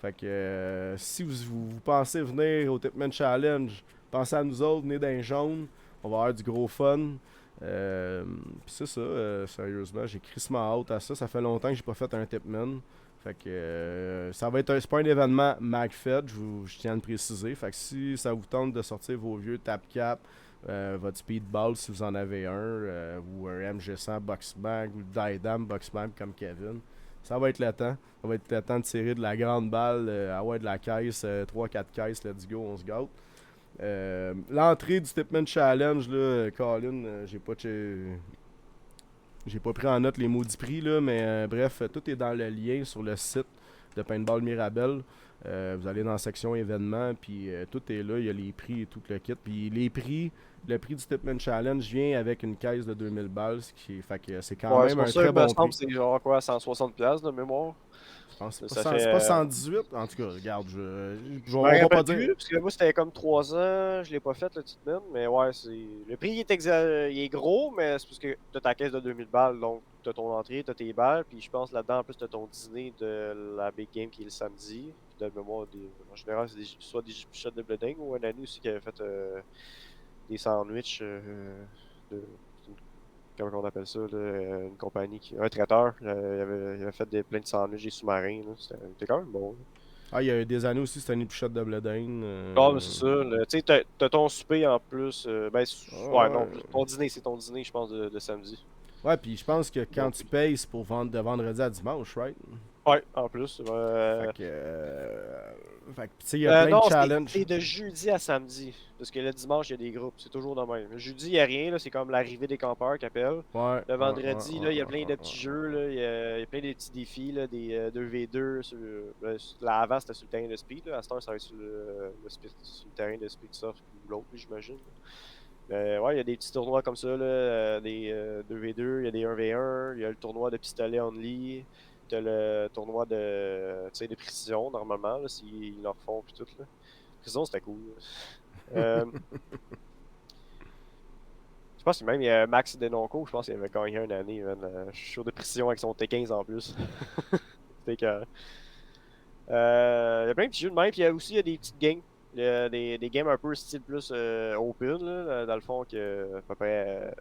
Fait que si vous pensez venir au Tipman Challenge, pensez à nous autres, venez dans les jaunes, on va avoir du gros fun. Puis c'est ça, sérieusement, j'ai crissement hâte à ça. Ça fait longtemps que j'ai pas fait un Tipman. Fait que ça va être c'est pas un événement MacFed, je tiens à le préciser. Fait que si ça vous tente de sortir vos vieux TapCap, votre Speedball si vous en avez un, ou un MG100 Boxbag ou Dydam Boxbag comme Kevin, ça va être le temps. Ça va être le temps de tirer de la grande balle, de la caisse, 3-4 caisses, let's go, on se gâte. L'entrée du Tipman Challenge, là, Colin, j'ai pas pris en note les maudits prix, là, mais bref, tout est dans le lien sur le site de Paintball Mirabel. Vous allez dans la section événements, puis tout est là, il y a les prix et tout le kit. Puis les prix, le prix du Tipman Challenge vient avec une caisse de 2000 balles, fait que c'est quand même un très bon prix. C'est genre quoi, 160$ de mémoire? Je pense que Ça c'est fait, pas 118. En tout cas, regarde, on me va pas rappelle dire. plus, parce que moi c'était comme 3 ans, je l'ai pas fait le Tipman, mais ouais, le prix il est gros, mais c'est parce que t'as ta caisse de 2000 balles, donc t'as ton entrée, t'as tes balles, puis je pense là-dedans en plus t'as ton dîner de la Big Game qui est le samedi. De mémoire, en général c'est soit des pichottes de blé dingue ou un ami aussi qui avait fait des sandwichs comment on appelle ça, là, une compagnie, un traiteur, il avait fait plein de sandwichs, des sous-marins, c'était quand même bon. Là. Ah, il y a des années aussi, c'était une épichette de blé d'Inde. Ah, mais c'est ça. Tu sais, t'as ton souper en plus. Ouais, non, ton dîner, c'est ton dîner, je pense, de samedi. Ouais, puis je pense que quand tu payes, c'est pour vendre de vendredi à dimanche, right? Ouais, en plus. Fait que, tu sais, il y a plein de challenges. C'est de jeudi à samedi. Parce que le dimanche, il y a des groupes. C'est toujours dans le même. Le jeudi, il n'y a rien. Là, c'est comme l'arrivée des campeurs qu'ils appellent. Ouais, le vendredi, là, il y a plein de petits jeux. Là, il y a plein de petits défis. Là, des 2v2. Là, avant, c'était sur le terrain de speed. Là. À cette heure, ça va être sur le terrain de speed surf ou l'autre, j'imagine. Ouais, il y a des petits tournois comme ça. Là, des 2v2, il y a des 1v1. Il y a le tournoi de pistolet only. T'as le tournoi de précision, normalement, là, s'ils leur font, puis tout, là. Précision, c'était cool. Je pense que même, il y a Max Denonco, je pense qu'il avait gagné une année, show de précision avec son T15 en plus. C'était que... il y a plein de petits jeux de même, puis il y a aussi des petites games. Il y a des games un peu style plus open, là, dans le fond, que à peu près...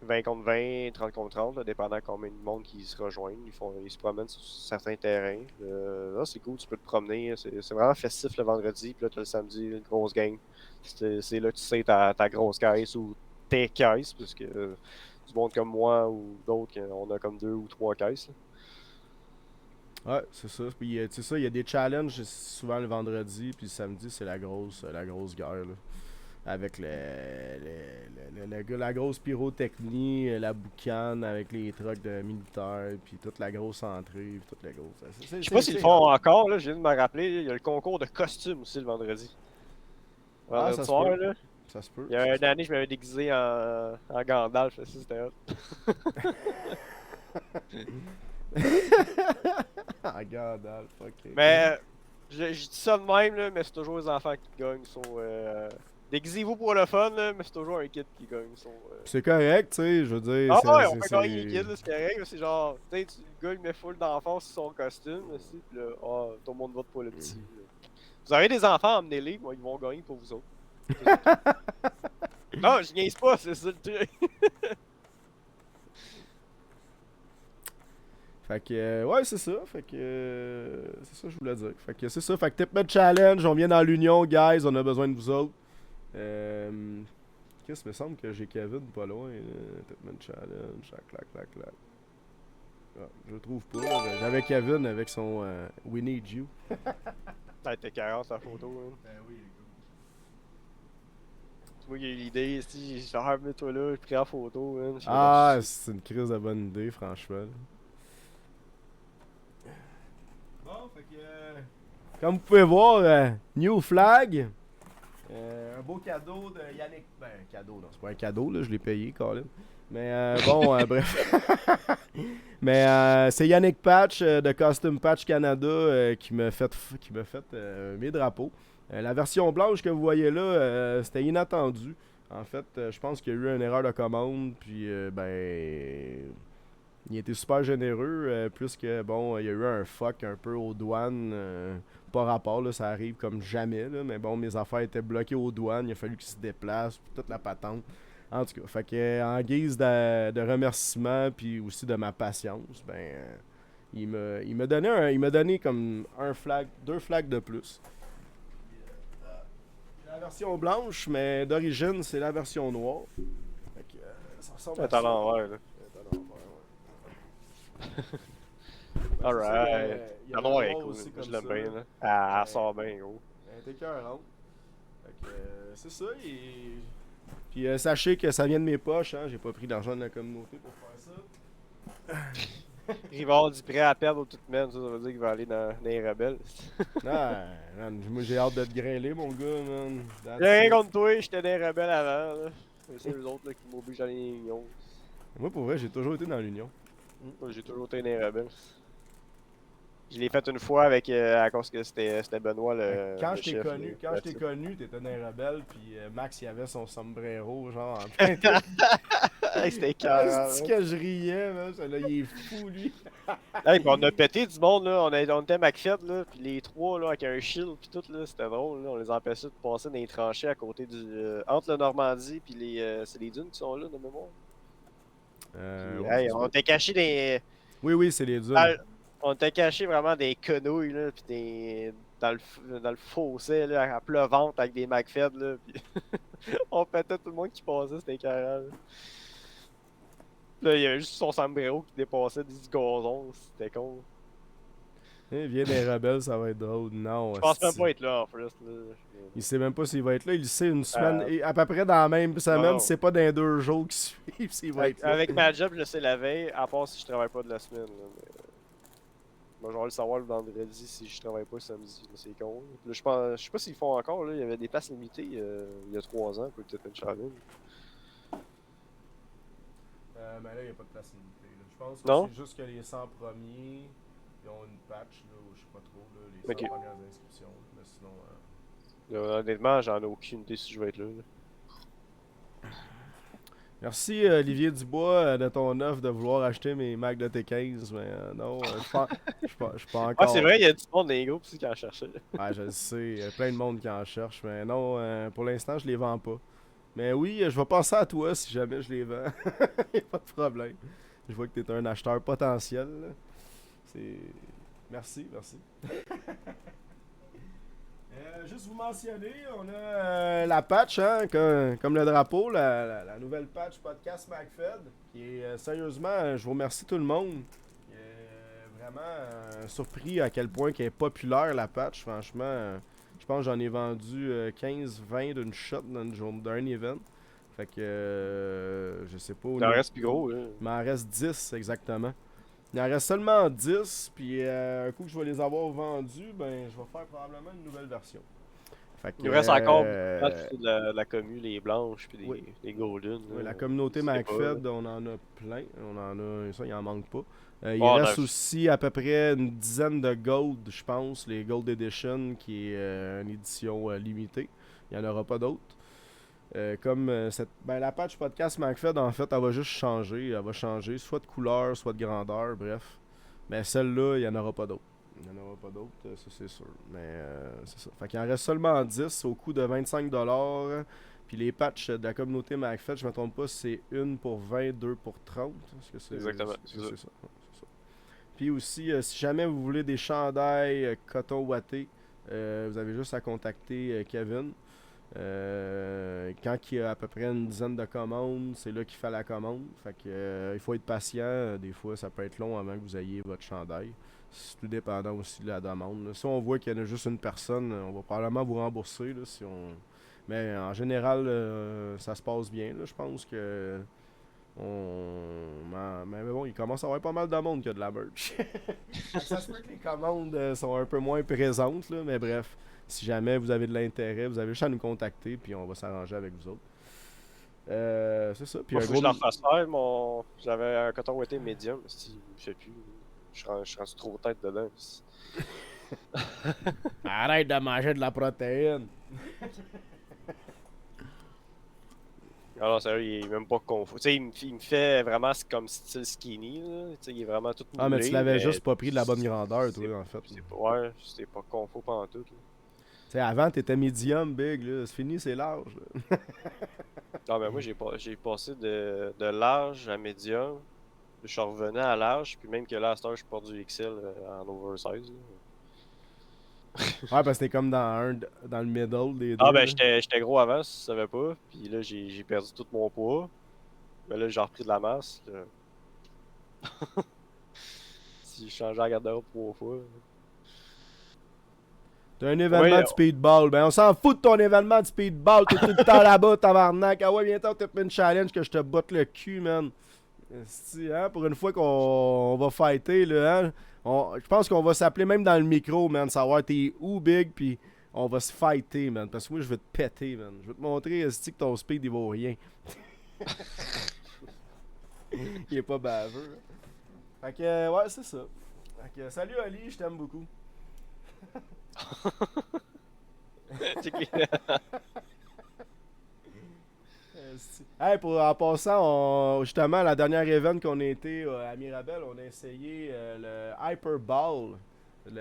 20 contre 20, 30 contre 30, là, dépendant combien de monde qui se rejoignent. Ils se promènent sur certains terrains. Là, c'est cool, tu peux te promener. C'est vraiment festif le vendredi. Puis là, tu as le samedi, une grosse game. C'est là que tu sais ta grosse caisse ou tes caisses. Parce que du monde comme moi ou d'autres, on a comme 2 ou 3 caisses. Là. Ouais, c'est ça. Puis, tu sais ça, il y a des challenges souvent le vendredi. Puis le samedi, c'est la grosse guerre. Là. Avec la grosse pyrotechnie, la boucane avec les trucks de militaires, puis toute la grosse entrée, puis toute la grosse... Je sais pas s'ils le font encore, là, je viens de me rappeler, il y a le concours de costumes aussi le vendredi. Ah, ça soir, se peut. là. Ça se peut. Il y a une année, je m'avais déguisé en Gandalf, ça c'était hot. En Gandalf, ok. Mais, je dis ça de même, là, mais c'est toujours les enfants qui gagnent. Déguisez-vous pour le fun, là, mais c'est toujours un kid qui gagne. C'est correct, tu sais, je veux dire. Ah ouais, on peut gagner les kids, là, c'est correct. C'est genre, tu sais, le gars il met full d'enfants sur son costume, aussi, pis là, tout le monde vote pour le petit. Là. Vous avez des enfants, emmenez-les, moi, ils vont gagner pour vous autres. Non, je niaise pas, c'est ça le truc. Fait que, ouais, c'est ça. Fait que, c'est ça que je voulais dire. Fait que, c'est ça. Fait que Tipman Challenge, on vient dans l'union, guys, on a besoin de vous autres. Qu'est-ce que me semble que j'ai Kevin pas loin. Tipman Challenge, clac. Ah, je le trouve pas. Là, j'avais Kevin avec son We Need You. Ça a été 40 sa photo. Hein. Ben oui, tu vois, il y a eu l'idée ici, genre, mets-toi là, j'ai pris la photo. Hein, ah, c'est une crise de bonne idée, franchement. Bon, fait que. Comme vous pouvez voir, New Flag. Un beau cadeau de Yannick. Ben, cadeau, non, c'est pas un cadeau, là, je l'ai payé, Colin. Mais bon, bref. Mais c'est Yannick Patch de Custom Patch Canada qui m'a fait mes drapeaux. La version blanche que vous voyez là, c'était inattendu. En fait, je pense qu'il y a eu une erreur de commande, puis ben. Il était super généreux, plus que, bon, il y a eu un fuck un peu aux douanes. Pas rapport, là, ça arrive comme jamais, là, mais bon, mes affaires étaient bloquées aux douanes, il a fallu qu'ils se déplacent, puis toute la patente. En tout cas, fait que, en guise de remerciement, puis aussi de ma patience, ben, il m'a donné comme deux flags de plus. La version blanche, mais d'origine, c'est la version noire. Fait que, ça ressemble à C'est à ça. l'envers, là. Alright. La noire est cool. Je l'aime bien, là. Elle sort bien, gros. Elle est écœurante. Fait que, c'est ça. Puis sachez que ça vient de mes poches, hein. J'ai pas pris d'argent de la communauté pour faire ça. Rivard dit prêt à perdre toute semaine, ça veut dire qu'il va aller dans les rebelles. Ah, man, moi j'ai hâte de te grêler, mon gars, man. J'ai rien contre toi, j'étais des rebelles avant, là. C'est eux autres là, qui m'obligent d'aller dans l'Union. Moi, pour vrai, j'ai toujours été dans l'Union. Moi, j'ai toujours été des rebelles. Je l'ai fait une fois avec à cause que c'était Benoît le. Quand le je t'ai chef, connu, là. quand je t'ai connu, t'étais dans les rebelles, puis Max il avait son sombrero, genre en plein tête. Hey, c'était carré. C'est que je riais, man. Là, il est fou, lui. Hey, puis on a pété du monde, là. On était McFed, là. Puis les trois, là, avec un shield, puis tout, là. C'était drôle, là. On les empêchait de passer dans les tranchées à côté du. Entre le Normandie, puis les. C'est les dunes qui sont là, de mémoire. Puis, Ouais, hey, on était cachés des. oui, c'est les dunes. On était cachés vraiment des quenouilles, là. Puis des. Dans le fossé, là, à pleuvante, avec des McFed, là. Puis on pétait tout le monde qui passait, c'était carré. Là, il y avait juste son sombrero qui dépassait des gazons, c'était con. Viens des rebelles, ça va être drôle. Non, Je pense même hostie. pas être là en plus. Là. Il sait même pas s'il va être là. Il le sait une semaine, et à peu près dans la même semaine, non. c'est pas dans les 2 jours qui suivent s'il va être là. Avec ma job, je le sais la veille, à part si je travaille pas de la semaine. Là, mais... Moi, je vais le savoir le vendredi si je travaille pas le samedi. C'est con. Là, je sais pas s'ils font encore. Là. Il y avait des places limitées il y a 3 ans, peut-être une challenge. Mais là, il n'y a pas de place limitée. Là. Je pense que Non? c'est juste que les 100 premiers, ils ont une patch, là, ou je sais pas trop, là, les 100 Ok. premières inscriptions. Mais sinon. Là, honnêtement, j'en ai aucune idée si je vais être là. Merci Olivier Dubois de ton offre de vouloir acheter mes Mac de T15, mais non, je suis pas encore. Ah, c'est vrai, il y a du monde dans les groupes aussi qui en cherchait. Ouais, je le sais, il y a plein de monde qui en cherche, mais non, pour l'instant, je les vends pas. Mais oui, je vais penser à toi si jamais je les vends. Y a pas de problème. Je vois que tu es un acheteur potentiel. Là. C'est. Merci. Juste vous mentionner, on a la patch, hein, comme le drapeau, la nouvelle patch podcast McFed, qui est sérieusement, je vous remercie tout le monde. Vraiment surpris à quel point qu'elle est populaire la patch, franchement. Je pense que j'en ai vendu 15-20 d'une shot d'un event. Fait que je sais pas. Il en reste plus gros. Là. Il m'en reste 10 exactement. Il en reste seulement 10, puis un coup que je vais les avoir vendus, ben je vais faire probablement une nouvelle version. Fait que, Il nous reste encore de la commu, les blanches, puis oui. les golden. Oui, là. la communauté C'est McFed, pas, on en a plein. Ça, il en manque pas. Il Oh, reste neuf. aussi à peu près une dizaine de Gold, je pense, les Gold Edition, qui est une édition limitée. Il n'y en aura pas d'autres. La patch podcast McFed, en fait, elle va juste changer. Elle va changer soit de couleur, soit de grandeur, bref. Mais celle-là, il n'y en aura pas d'autres. Il n'y en aura pas d'autres, ça c'est sûr. Mais c'est ça. Fait qu'il en reste seulement 10 au coût de 25$. Puis les patchs de la communauté McFed, je ne me trompe pas, c'est une pour 20, deux pour 30. Est-ce que c'est, Exactement, c'est ça. c'est ça. Ouais, c'est ça. Puis aussi, si jamais vous voulez des chandails coton ouaté, vous avez juste à contacter Kevin. Quand il y a à peu près une dizaine de commandes, c'est là qu'il fait la commande. Fait que il faut être patient. Des fois, ça peut être long avant que vous ayez votre chandail. C'est tout dépendant aussi de la demande. Là. Si on voit qu'il y en a juste une personne, on va probablement vous rembourser. Là, Mais en général, ça se passe bien. Là. Je pense que. Mais bon, il commence à y avoir pas mal de monde qui a de la merch. Ça se peut que les commandes sont un peu moins présentes, là, mais bref. Si jamais vous avez de l'intérêt, vous avez juste à nous contacter, puis on va s'arranger avec vous autres. C'est ça. Puis Moi, faut que je leur fasse faire. J'avais un coton ouaté médium. Je sais plus. Je suis rendu trop tête dedans. Arrête de manger de la protéine. Alors, sérieux, il est même pas confus. Tu sais, il me fait vraiment comme style skinny, là. Tu sais, il est vraiment tout Ah, mais moulé, tu l'avais mais juste pas pris de la bonne grandeur, c'est toi, en fait. ouais, c'est pas confus pendant tout, là. Tu sais, avant, t'étais medium, big, là. C'est fini, c'est large, là. Ah, ben moi, j'ai passé de large à médium. Je suis revenu à large, puis même que là, à cette heure, je porte du XL en oversize, là. Ouais, parce que t'es comme dans le middle des Ah, deux, ben, là. j'étais gros avant, si tu savais pas. Puis là, j'ai perdu tout mon poids. Ben là, j'ai repris de la masse, là. Si je changeais la garde-robe 3 fois. T'as un Ouais, événement de speedball. Ben, on s'en fout de ton événement de speedball. T'es tout le temps là-bas, tabarnak. Ah ouais, bientôt, t'as fait une challenge que je te botte le cul, man. Esti, hein, pour une fois qu'on va fighter, là, hein. Je pense qu'on va s'appeler même dans le micro, man. Savoir t'es où, big, puis on va se fighter, man. Parce que moi, je vais te péter, man. Je vais te montrer, esti, que ton speed, il vaut rien. Il est pas baveux. Hein. Fait que, ouais, c'est ça. Fait que, salut, Ali, je t'aime beaucoup. c'est que- Hey, en passant, justement, la dernière event qu'on a été à Mirabel, on a essayé le Hyperball.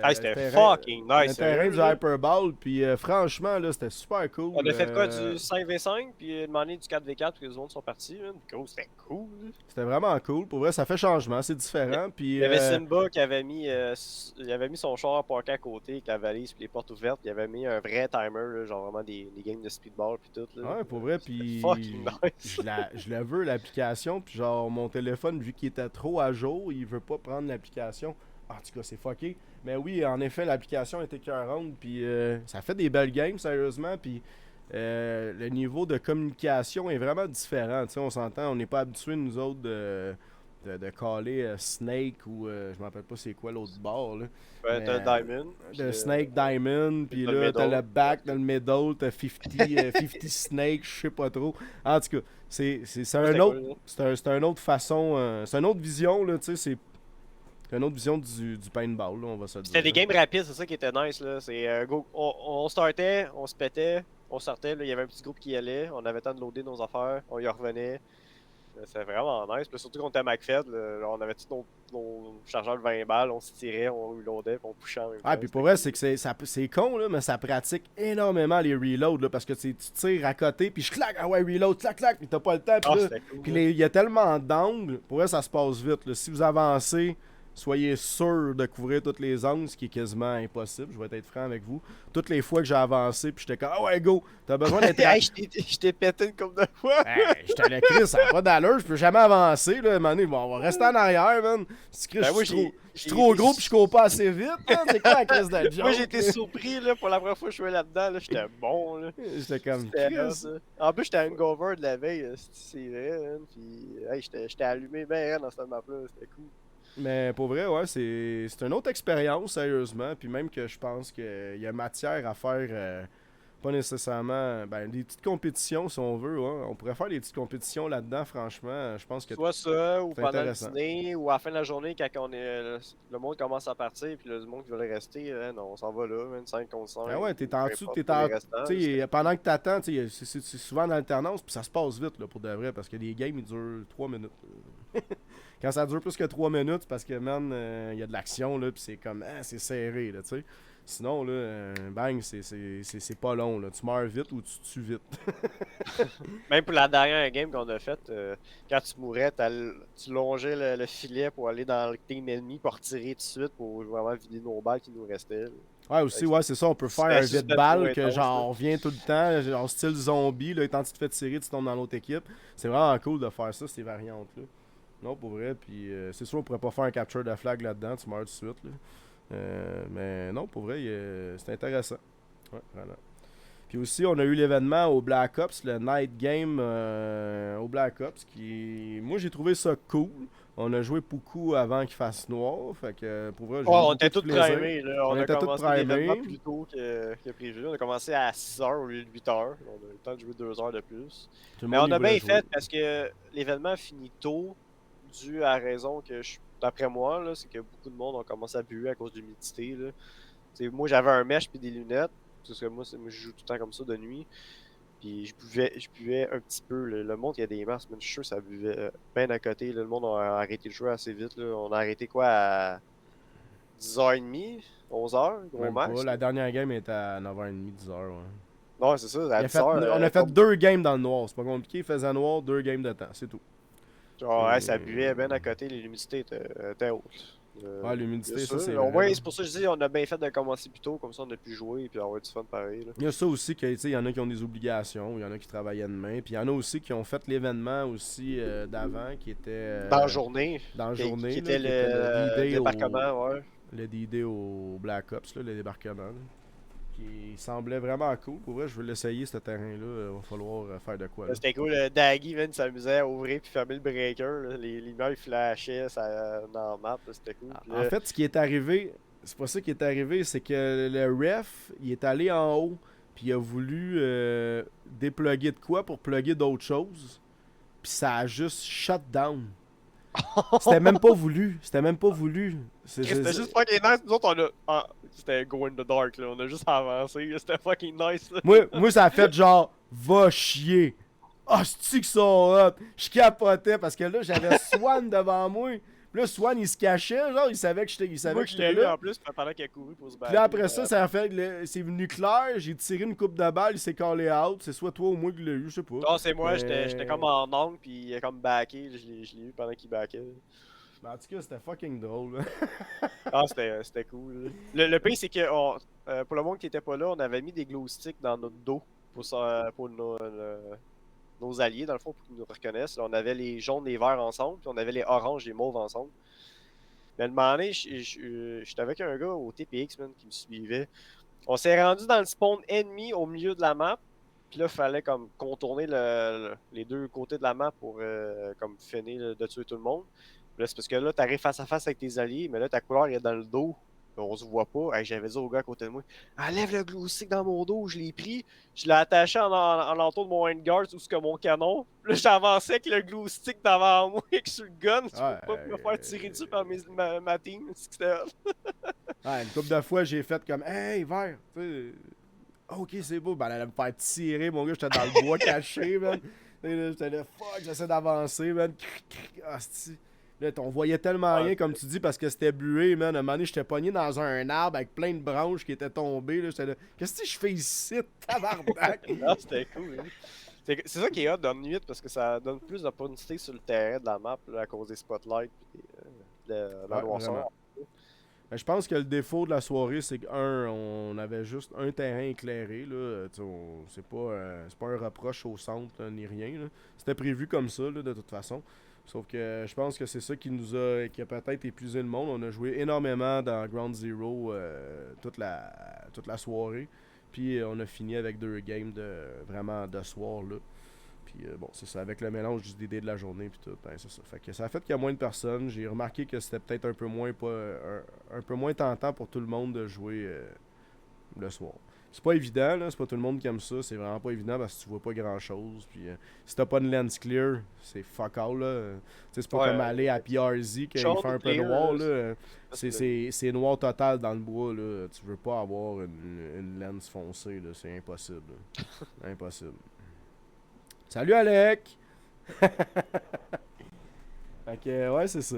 Ah, c'était fucking Le nice, terrain sérieux, du là. Hyperball. Puis franchement, là, c'était super cool. On a fait quoi, du 5v5, puis demandé du 4v4, puis les autres sont partis, man. Gros, c'était cool, là. C'était vraiment cool. Pour vrai, ça fait changement, c'est différent. Puis, Il y avait Simba qui avait il avait mis son char parké à côté avec la valise puis les portes ouvertes. Il avait mis un vrai timer, là, genre vraiment des games de speedball puis tout. Là. ouais, pour vrai, C'était puis fucking nice. je la veux l'application, puis genre mon téléphone, vu qu'il était trop à jour, il veut pas prendre l'application. En tout cas, c'est fucké. Mais oui, en effet, l'application était écœurante, puis ça fait des belles games, sérieusement, puis le niveau de communication est vraiment différent. Tu sais, on s'entend, on n'est pas habitué, nous autres, de caller Snake ou je me rappelle pas c'est quoi l'autre bord, là. Ouais, Mais, t'as Diamond. de Snake Diamond, puis t'as le là, t'as middle. le back dans le middle, t'as 50 Snake, je sais pas trop. En tout cas, c'est un C'était autre, cool, là. c'est un autre façon, c'est une autre vision, là, tu sais, c'est une autre vision du paintball, là, on va se le dire. C'était des là. games rapides, c'est ça qui était nice. Là. C'est, on startait, on se pétait, on sortait. Là, il y avait un petit groupe qui y allait. On avait le temps de loader nos affaires. On y revenait. C'était vraiment nice. Puis surtout qu'on était à McFed, là, on avait tous nos chargeurs de 20 balles. On se tirait, on reloadait, puis on pushait en même Ah, temps. puis pour vrai, c'est que c'est con, là, mais ça pratique énormément les reloads, là, parce que tu tires à côté, puis je claque, ah ouais, reload, clac, clac, puis t'as pas le temps, puis Ah, là, c'était cool. puis là. il y a tellement d'angles, pour vrai, ça se passe vite, là. Si vous avancez, soyez sûr de couvrir toutes les angles, ce qui est quasiment impossible, je vais être franc avec vous. Toutes les fois que j'ai avancé, puis j'étais comme, ah ouais, go, t'as besoin d'être... Hey, je t'ai pété une couple de fois. Hey, j'étais le Chris, ça n'a pas d'allure, je peux jamais avancer, là, mané. Bon, on va rester en arrière, man. Si Chris, Ben, moi, je suis j'ai trop été gros, puis je cours pas assez vite, man. C'est quoi la crise de joke? Moi, j'ai été surpris là, pour la première fois que je jouais là-dedans. Là, j'étais bon. Là. J'étais comme, C'était hot, Chris. ça. En plus, j'étais hangover de la veille. C'est vrai. Hein, puis, hey, j'étais allumé bien raide dans cette map-là. C'était cool. Mais pour vrai, ouais, c'est une autre expérience, sérieusement. Puis même que je pense qu'il y a matière à faire, pas nécessairement, ben, des petites compétitions, si on veut. Ouais. On pourrait faire des petites compétitions là-dedans, franchement. Je pense que Soit ça, ou c'est pendant le intéressant. dîner, ou à la fin de la journée, quand le monde commence à partir, puis le monde qui veut rester, hein, non, on s'en va là, 25 contre 5. Ah ouais, t'es en dessous, t'es pour en. les restants, Tu sais, c'était- pendant que t'attends, tu sais, c'est souvent en alternance, puis ça se passe vite, là, pour de vrai, parce que les games, ils durent 3 minutes. Quand ça dure plus que 3 minutes, c'est parce que, man, il y a de l'action, là, puis c'est comme, ah, c'est serré, là, tu sais. Sinon, là, bang, c'est pas long, là. Tu meurs vite ou tu tues vite. Même pour la dernière game qu'on a faite, quand tu mourais, tu longeais le filet pour aller dans le team ennemi pour retirer tout de suite pour vraiment vider nos balles qui nous restaient. Là. Ouais, aussi, ouais, c'est ça, on peut faire C'était un juste vide-balle trop que, intense, genre, là. on vient tout le temps, genre, style zombie, là, et quand tu te fais tirer, tu tombes dans l'autre équipe. C'est vraiment cool de faire ça, ces variantes-là. Non, pour vrai, puis c'est sûr, on pourrait pas faire un capture de flag là-dedans, tu meurs tout de suite, là. Mais non, pour vrai, c'est intéressant. Ouais, vraiment. Puis aussi, on a eu l'événement au Black Ops, le Night Game au Black Ops, qui... Moi, j'ai trouvé ça cool. On a joué beaucoup avant qu'il fasse noir, fait que pour vrai, j'ai eu Oh, on beaucoup était de tous plaisir. primés, là. On a était tous commencé primés. l'événement plus tôt que prévu. On a commencé à 6h au lieu de 8h. On a eu le temps de jouer 2 heures de plus. Tout le Mais monde on a y voulait bien jouer. fait parce que l'événement finit tôt, dû à la raison que, d'après moi, là, c'est que beaucoup de monde ont commencé à buer à cause de l'humidité. Là. T'sais, moi, j'avais un mesh puis des lunettes. Parce que moi, je joue tout le temps comme ça de nuit. Puis je buvais un petit peu. Le monde, il y a des masses, mais je suis sûr que ça buvait bien à côté. Là. Le monde a arrêté de jouer assez vite. Là. On a arrêté quoi à 10h30, 11h, gros Même pas. max. La dernière game était à 9h30, 10h. Ouais. Non, c'est ça, à 10h. On a fait 2 games dans le noir. C'est pas compliqué. Il faisait noir, 2 games de temps. C'est tout. Genre, ouais, ça buvait bien à côté, l'humidité était haute. Ouais, l'humidité, ça, c'est Au vrai. moins, c'est pour ça que je dis, on a bien fait de commencer plus tôt, comme ça on a pu jouer et puis avoir du fun pareil. Là. Il y a ça aussi, que, il y en a qui ont des obligations, il y en a qui travaillaient demain, puis il y en a aussi qui ont fait l'événement aussi d'avant, qui était... Dans la journée. Dans la journée, Qui là, était qui était le D-Day débarquement, ouais. Le D-Day au Black Ops, là, le débarquement. Là, qui semblait vraiment cool. Pour vrai, je veux l'essayer, ce terrain-là. Il va falloir faire de quoi. Là. C'était cool. Daggy, man, s'amusait à ouvrir puis fermer le breaker. Là. Les lumières, ils flashaient dans la map. C'était cool. En fait, ce qui est arrivé, c'est pas ça qui est arrivé, c'est que le ref, il est allé en haut, puis il a voulu dépluguer de quoi pour plugger d'autres choses. Puis ça a juste shut down. C'était même pas voulu. C'était même pas voulu. C'était juste fucking nice. Nous autres, on a. Ah, c'était go in the dark, là. On a juste avancé. C'était fucking nice. Là. Moi, ça a fait genre, va chier. Ah, c'est-tu que ça hot? Je capotais parce que là, j'avais Swan devant moi. Puis là, Swan, il se cachait, genre, il savait que j'étais là. En plus, pendant qu'il a couru pour se battre. Puis là, après ça a fait. C'est venu clair, j'ai tiré une coupe de balle, il s'est callé out. C'est soit toi ou moi qui l'ai eu, je sais pas. Non, c'est moi, j'étais comme en angle, puis il a comme backé. Je l'ai eu pendant qu'il backait. Mais en tout cas, c'était fucking drôle. Là. Ah, c'était cool. Le pire, c'est que pour le monde qui était pas là, on avait mis des glow sticks dans notre dos pour nos alliés, dans le fond, pour qu'ils nous reconnaissent. Là, on avait les jaunes et les verts ensemble, puis on avait les oranges et les mauves ensemble. Mais à un moment donné, j'étais avec un gars au TPX, man, qui me suivait. On s'est rendu dans le spawn ennemi au milieu de la map. Puis là, il fallait comme contourner les deux côtés de la map pour comme finir de tuer tout le monde. Là, c'est parce que là, t'arrives face à face avec tes alliés, mais là, ta couleur est dans le dos. On se voit pas. Hey, j'avais dit au gars à côté de moi, enlève le glow stick dans mon dos. Je l'ai pris. Je l'ai attaché en l'entour de mon handguard où c'est que mon canon. Puis là, j'avançais avec le glow stick devant moi sur le gun. Je peux pas me faire tirer dessus par ma team. C'était Ouais, une couple de fois, j'ai fait comme, hey, vert. Ok, c'est beau. Ben, elle allait me faire tirer. Mon gars, j'étais dans le bois caché, man. J'étais là, fuck, j'essaie d'avancer, man. Là, on voyait tellement rien, comme tu dis, parce que c'était bué, man. À un moment donné, j'étais pogné dans un arbre avec plein de branches qui étaient tombées. J'étais là, qu'est-ce que je fais ici, tabarnak? Ah, c'était cool. Hein? C'est ça qui est hot dans le nuit, parce que ça donne plus d'opportunités sur le terrain de la map là, à cause des spotlights et de la noirceur. Ben, je pense que le défaut de la soirée, c'est on avait juste un terrain éclairé. C'est pas un reproche au centre là, ni rien. C'était prévu comme ça, là, de toute façon. Sauf que je pense que c'est ça qui a peut-être épuisé le monde. On a joué énormément dans Ground Zero toute la soirée. Puis on a fini avec 2 games vraiment de soir là. Puis bon, c'est ça, avec le mélange du DD de la journée puis tout, ben c'est ça. Fait que ça a fait qu'il y a moins de personnes. J'ai remarqué que c'était peut-être un peu moins tentant pour tout le monde de jouer le soir. C'est pas évident, là, c'est pas tout le monde qui aime ça, c'est vraiment pas évident parce que tu vois pas grand chose. Puis si t'as pas de lens clear, c'est fuck all là. C'est pas comme aller à PRZ qu'il fait un peu noir là. C'est noir total dans le bois là. Tu veux pas avoir une lens foncée là, c'est impossible. Impossible. Salut Alec! Fait que ouais, c'est ça.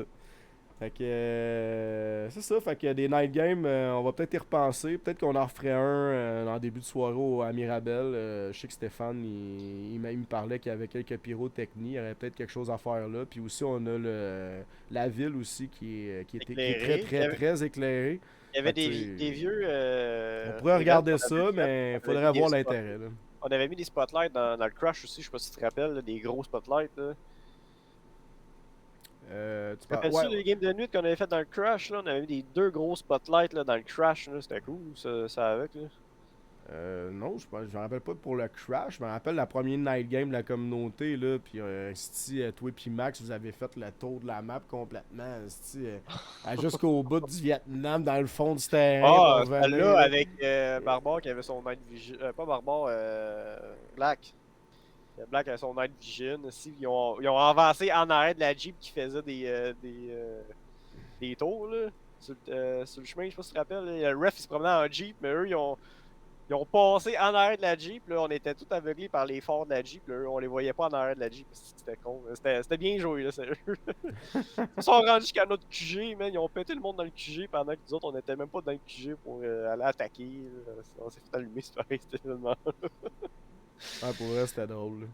Fait que c'est ça, fait que des night games, on va peut-être y repenser. Peut-être qu'on en referait un en début de soirée à Mirabel. Je sais que Stéphane, il me parlait qu'il y avait quelques pyrotechnies. Il y aurait peut-être quelque chose à faire là. Puis aussi, on a la ville aussi qui est très éclairée. Il y avait des vieux... on pourrait regarder ça, mais il faudrait voir l'intérêt. On avait mis des spotlights dans le Crash aussi, je sais pas si tu te rappelles, là, des gros spotlights. Là. Tu te rappelles-tu les games de nuit qu'on avait fait dans le Crash? Là? On avait mis 2 gros spotlights là, dans le Crash, c'était cool ça avec. Là. Non, je me rappelle pas pour le Crash. Je me rappelle la première night game de la communauté. Là, puis si toi et Max, vous avez fait le tour de la map complètement. Jusqu'au bout du Vietnam, dans le fond du terrain. Ah, là, avec Barbare qui avait son night vision. Pas Barbare, Black. Black avait son night vision. Aussi. Ils ont avancé en arrière de la Jeep qui faisait des tours là, sur le chemin. Je sais pas si tu te rappelles. Le ref il se promenait en Jeep, mais eux ils ont Ils ont passé en arrière de la Jeep, là, on était tous aveuglés par les phares de la Jeep, là, on les voyait pas en arrière de la Jeep, c'était con. C'était bien joué, là, sérieux. Ils sont rendus jusqu'à notre QG, man, ils ont pété le monde dans le QG pendant que nous autres, on était même pas dans le QG pour aller attaquer. Là. On s'est fait allumer, c'est pareil, cet événement. Ouais, pour vrai, c'était drôle. Là.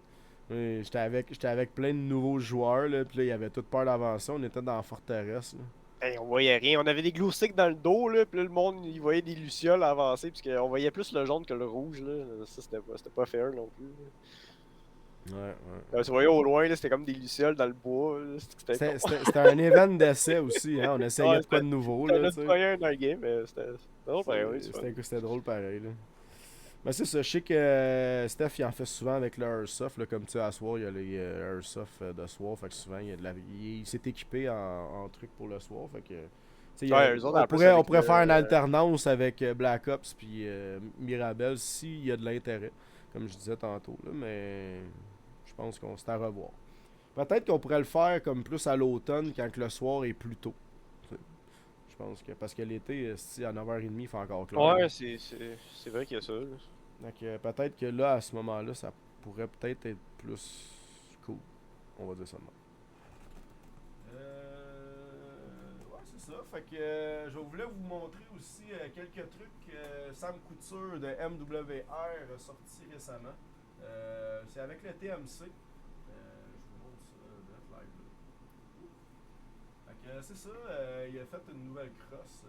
Oui, j'étais avec plein de nouveaux joueurs, là, puis là, ils avaient toute peur d'avancer. On était dans la forteresse. Là. Hey, on voyait rien, on avait des glow sticks dans le dos, là, pis là, le monde, il voyait des lucioles avancer, puisqu'on voyait plus le jaune que le rouge, là. Ça, c'était pas fair non plus. Ouais. Tu voyais au loin, là, c'était comme des lucioles dans le bois, là. C'était un event d'essai aussi, hein. On essayait Ouais, de quoi de nouveau, c'était là, notre tu sais. moyen dans le game, mais c'était drôle pareil, oui, c'est fun. C'était drôle pareil, là. Mais c'est ça, je sais que Steph, il en fait souvent avec le Airsoft, là, comme tu sais, à soir, il y a les Airsoft de soir, fait que souvent, il s'est équipé en trucs pour le soir, fait que... Tu sais, Ouais, eux autres, en plus, on avec pourrait le- faire une alternance avec Black Ops puis Mirabel s'il y a de l'intérêt, comme je disais tantôt, là, mais je pense qu'on c'est à revoir. Peut-être qu'on pourrait le faire comme plus à l'automne quand que le soir est plus tôt. Je pense que parce que l'été, si à 9h30, il fait encore clair. Ouais, c'est vrai qu'il y a ça, là. Donc peut-être que là, à ce moment-là, ça pourrait peut-être être plus cool. On va dire ça de même. Ouais, c'est ça. Fait que je voulais vous montrer aussi quelques trucs Sam Couture de MWR sorti récemment. C'est avec le TMC. Je vous montre ça de live. Fait que c'est ça, il a fait une nouvelle crosse,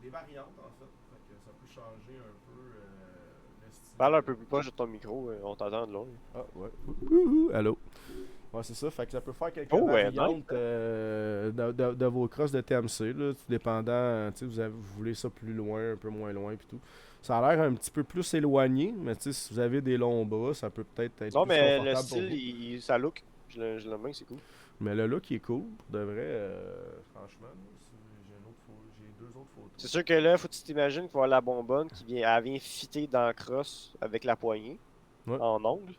des variantes en fait. Fait que ça peut changer un peu le style. Parle un peu plus proche de ton micro, on t'entend de loin. Ah ouais. Ouhou, allô. Ouais, c'est ça. Fait que ça peut faire quelques variantes de vos crosses de TMC, là, tout dépendant. Tu sais, vous voulez ça plus loin, un peu moins loin, puis tout. Ça a l'air un petit peu plus éloigné, mais tu sais, si vous avez des longs bras, ça peut peut-être être Non, plus mais le confortable pour style, vous. ça look. Je l'aime bien, c'est cool. Mais le look, il est cool, pour de vrai. Franchement, j'ai deux autres photos. C'est sûr que là, faut que tu t'imagines qu'il va y avoir la bonbonne elle vient fitter dans la crosse avec la poignée, Ouais. en ongle.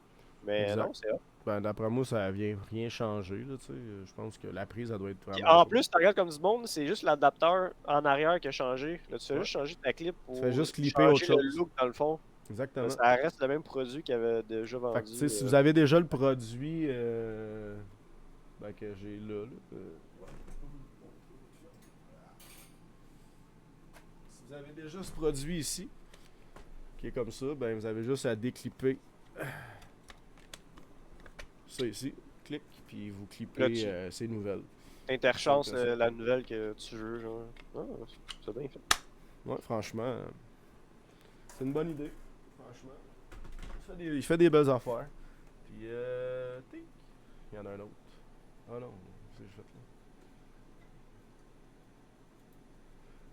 Mais Exact. non, c'est hot. Ben, d'après moi, ça vient rien changer, là, tu sais. Je pense que la prise, elle doit être Puis vraiment en cool. plus, tu regardes comme du monde, c'est juste l'adapteur en arrière qui a changé. Là, tu fais Ouais. juste changer ta clip pour Tu fais juste clipper autre changer le chose. look dans le fond. Exactement. Ça reste le même produit qu'il avait déjà vendu. Fait que, tu sais, si vous avez déjà le produit ben, que j'ai là, si vous avez déjà ce produit ici, qui est comme ça, ben vous avez juste à déclipper ça ici, clic, puis vous Là, clippez ces nouvelles. T'interchanges C'est la nouvelle que tu veux, genre. Ah, c'est bien fait. Ouais, franchement, c'est une bonne idée. Franchement, il fait des belles affaires. Puis, tic, il y en a un autre. Ah non, c'est juste là.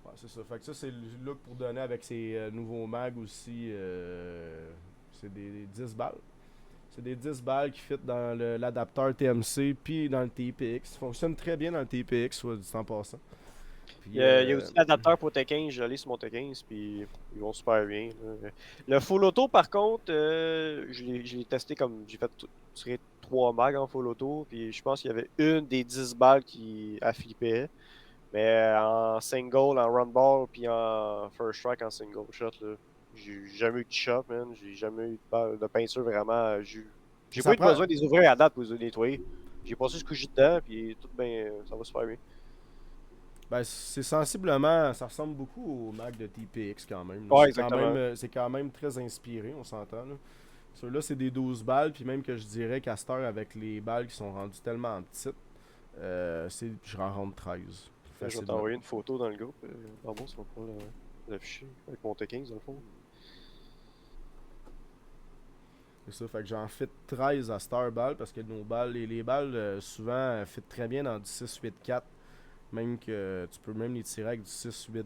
Ouais, c'est ça. Fait que ça, c'est le look pour donner avec ces nouveaux mags aussi. C'est des 10 balles. C'est des 10 balles qui fit dans l'adapteur TMC puis dans le TPX. Ça fonctionne très bien dans le TPX, soit dit en passant. Puis, Il y a aussi l'adapteur pour T15, je l'ai sur mon T15, puis ils vont super bien. Là. Le full auto, par contre, je l'ai testé comme j'ai fait tirer 3 mags en full auto, puis je pense qu'il y avait une des 10 balles qui a flippé. Mais en single, en run ball, puis en first strike en single shot, là, j'ai jamais eu de shot, man. J'ai jamais eu de peinture vraiment. J'ai Ça pas eu prend- besoin des ouvrir à date pour les nettoyer. J'ai passé ce que j'ai dedans, puis tout bien, ça va super bien. Ben, c'est sensiblement, ça ressemble beaucoup au Mac de TPX quand même. Ouais, C'est quand même très inspiré, on s'entend. Ceux-là, c'est des 12 balles, puis même que je dirais qu'à cette heure, avec les balles qui sont rendues tellement petites, je en rentre 13. Je vais Facilement. t'envoyer une photo dans le groupe. Pardon, ça va pas l'afficher avec mon T15 dans le fond. C'est ça, fait que j'en fit 13 à cette heure balles, parce que nos balles, les balles, souvent, fit très bien dans du 6-8-4. Même que tu peux même les tirer avec du 6-8-2,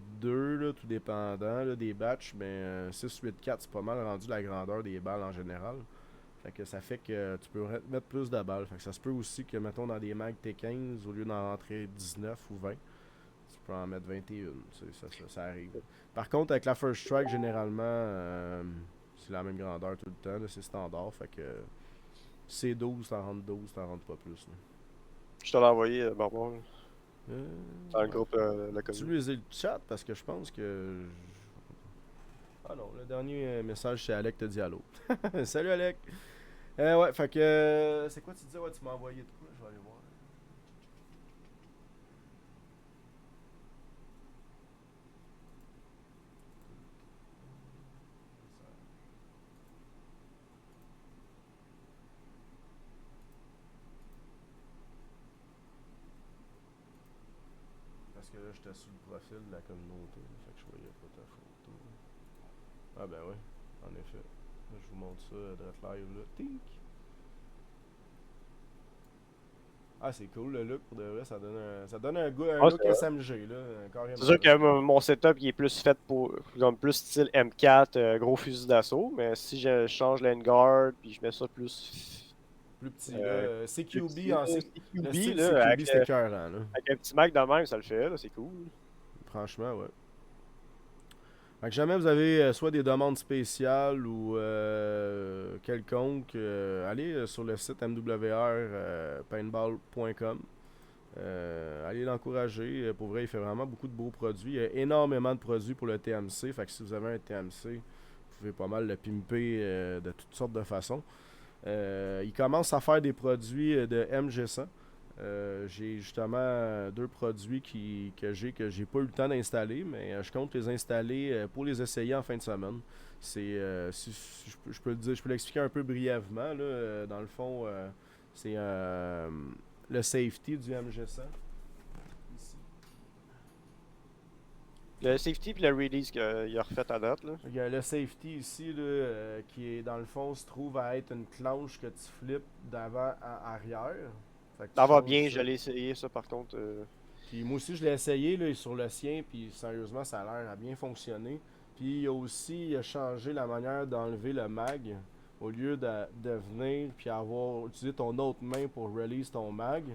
là, tout dépendant là, des batchs. Mais 6-8-4, c'est pas mal rendu la grandeur des balles en général. Fait que ça fait que tu peux mettre plus de balles. Fait que ça se peut aussi que, mettons, dans des mags T15, au lieu d'en rentrer 19 ou 20, tu peux en mettre 21. Ça arrive. Par contre, avec la First Strike, généralement, c'est la même grandeur tout le temps. C'est standard. Fait que c'est 12, t'en rentres 12, t'en rentres pas plus. Là. Je te l'ai envoyé, Barbara, dans le Ouais. groupe la Tu commune. lisais le chat parce que je pense que. Ah non, le dernier message, c'est Alec te dit allô. Salut Alec! Ouais, fait que. C'est quoi tu disais? Ouais, tu m'as envoyé de quoi? Je vais aller voir. Parce que là, j'étais sur le profil de la communauté. Fait que je voyais pas ta photo. Ah ben ouais, en effet. Là, je vous montre ça de live là. Tink! Ah, c'est cool le look pour de vrai. Ça donne un, un Ah, look c'est vrai. SMG là. Carrément. C'est sûr que mon setup il est plus fait pour comme plus style M4, gros fusil d'assaut, mais si je change l'Enguard puis je mets ça plus Plus petit là. plus CQB petit, en là, le CQB, style là, CQB c'était écœurant là. avec un petit Mac de même, ça le fait, là, c'est cool. Franchement, ouais. Fait que jamais vous avez soit des demandes spéciales ou quelconques, allez sur le site mwrpaintball.com. Allez l'encourager. Pour vrai, il fait vraiment beaucoup de beaux produits. Il y a énormément de produits pour le TMC. Fait que si vous avez un TMC, vous pouvez pas mal le pimper de toutes sortes de façons. Il commence à faire des produits de MG100. J'ai justement deux produits que j'ai pas eu le temps d'installer, mais je compte les installer pour les essayer en fin de semaine. Si je peux le dire, je peux l'expliquer un peu brièvement. Là, dans le fond, c'est le safety du MG100. Ici. Le safety puis le release qu'il a refait à date, là. Il y a le safety ici là, qui est dans le fond se trouve à être une clenche que tu flippes d'avant à arrière. Fait que tu Ça va changes bien, ça. je l'ai essayé ça par contre. Puis moi aussi, je l'ai essayé là, sur le sien, puis sérieusement, ça a l'air à bien fonctionner. Puis il a aussi changé la manière d'enlever le mag. Au lieu de venir puis avoir utilisé ton autre main pour release ton mag,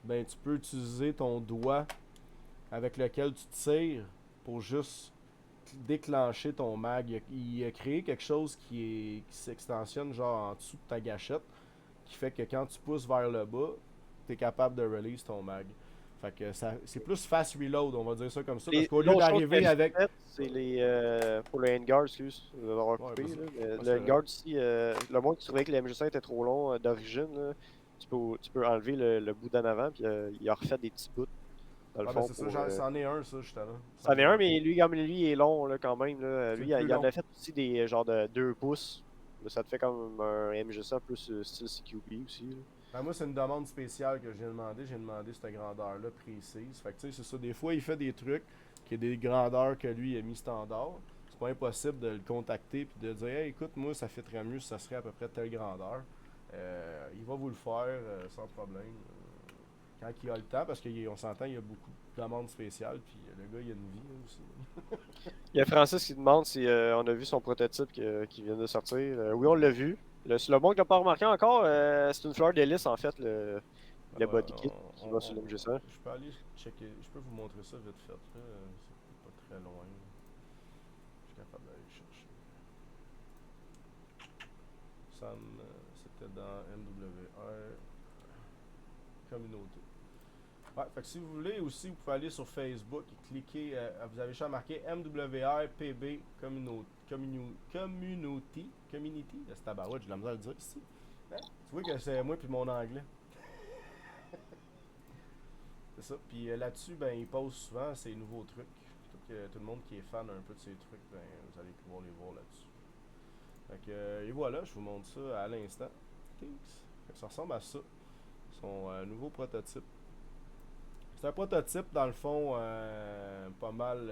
ben tu peux utiliser ton doigt avec lequel tu tires pour juste déclencher ton mag. Il a créé quelque chose qui s'extensionne genre en dessous de ta gâchette, qui fait que quand tu pousses vers le bas, tu es capable de release ton mag. Fait que c'est plus fast reload, on va dire ça comme ça. Parce qu'au lieu L'autre chose d'arriver que j'ai avec. faite, c'est les pour le handguard, excuse, de l'avoir Ouais, coupé. vas-y. Là, mais Ouais, le c'est handguard ici, le moins que tu trouvais que le MG5 était trop long d'origine, là, tu peux enlever le bout d'en avant, puis il a refait des petits bouts, dans le Ah ben fond. c'est ça, c'en est un ça justement. C'en est un, mais lui, comme lui, il est long là, quand même. Là. C'est Lui, le plus il en long. a fait aussi des genres de 2 pouces. Là, ça te fait comme un MG100 plus style CQB aussi. Là. Ben, moi, c'est une demande spéciale que j'ai demandé. J'ai demandé cette grandeur-là précise. Fait que tu sais, c'est ça. Des fois, il fait des trucs qui est des grandeurs que lui a mis standard. C'est pas impossible de le contacter puis de dire hey, écoute, moi, ça fait très mieux si ça serait à peu près telle grandeur. Il va vous le faire sans problème. Quand il a le temps, parce qu'on s'entend, il y a beaucoup de demandes spéciales. Puis le gars, il a une vie là, aussi. Il y a Francis qui demande si on a vu son prototype qui vient de sortir. Oui, on l'a vu. Le monde qui n'a pas remarqué encore, c'est une fleur d'hélice en fait, le Ben, body kit qui va sur le MG100. Je peux aller checker. Je peux vous montrer ça vite fait. Là. C'est pas très loin. Je suis capable d'aller chercher. Sam, c'était dans MWR Communauté. Ouais, fait que si vous voulez aussi, vous pouvez aller sur Facebook et cliquer. Vous avez déjà marqué MWR PB Community. C'est tabarouette, j'ai de la misère à le dire ici. Hein? Tu vois que c'est moi puis mon anglais. C'est ça. Puis là-dessus, ben, il pose souvent ses nouveaux trucs. Tout le monde qui est fan un peu de ces trucs, ben, vous allez pouvoir les voir là-dessus. Fait que, et voilà, je vous montre ça à l'instant. Fait que ça ressemble à ça. Son nouveau prototype. C'est un prototype, dans le fond, pas mal,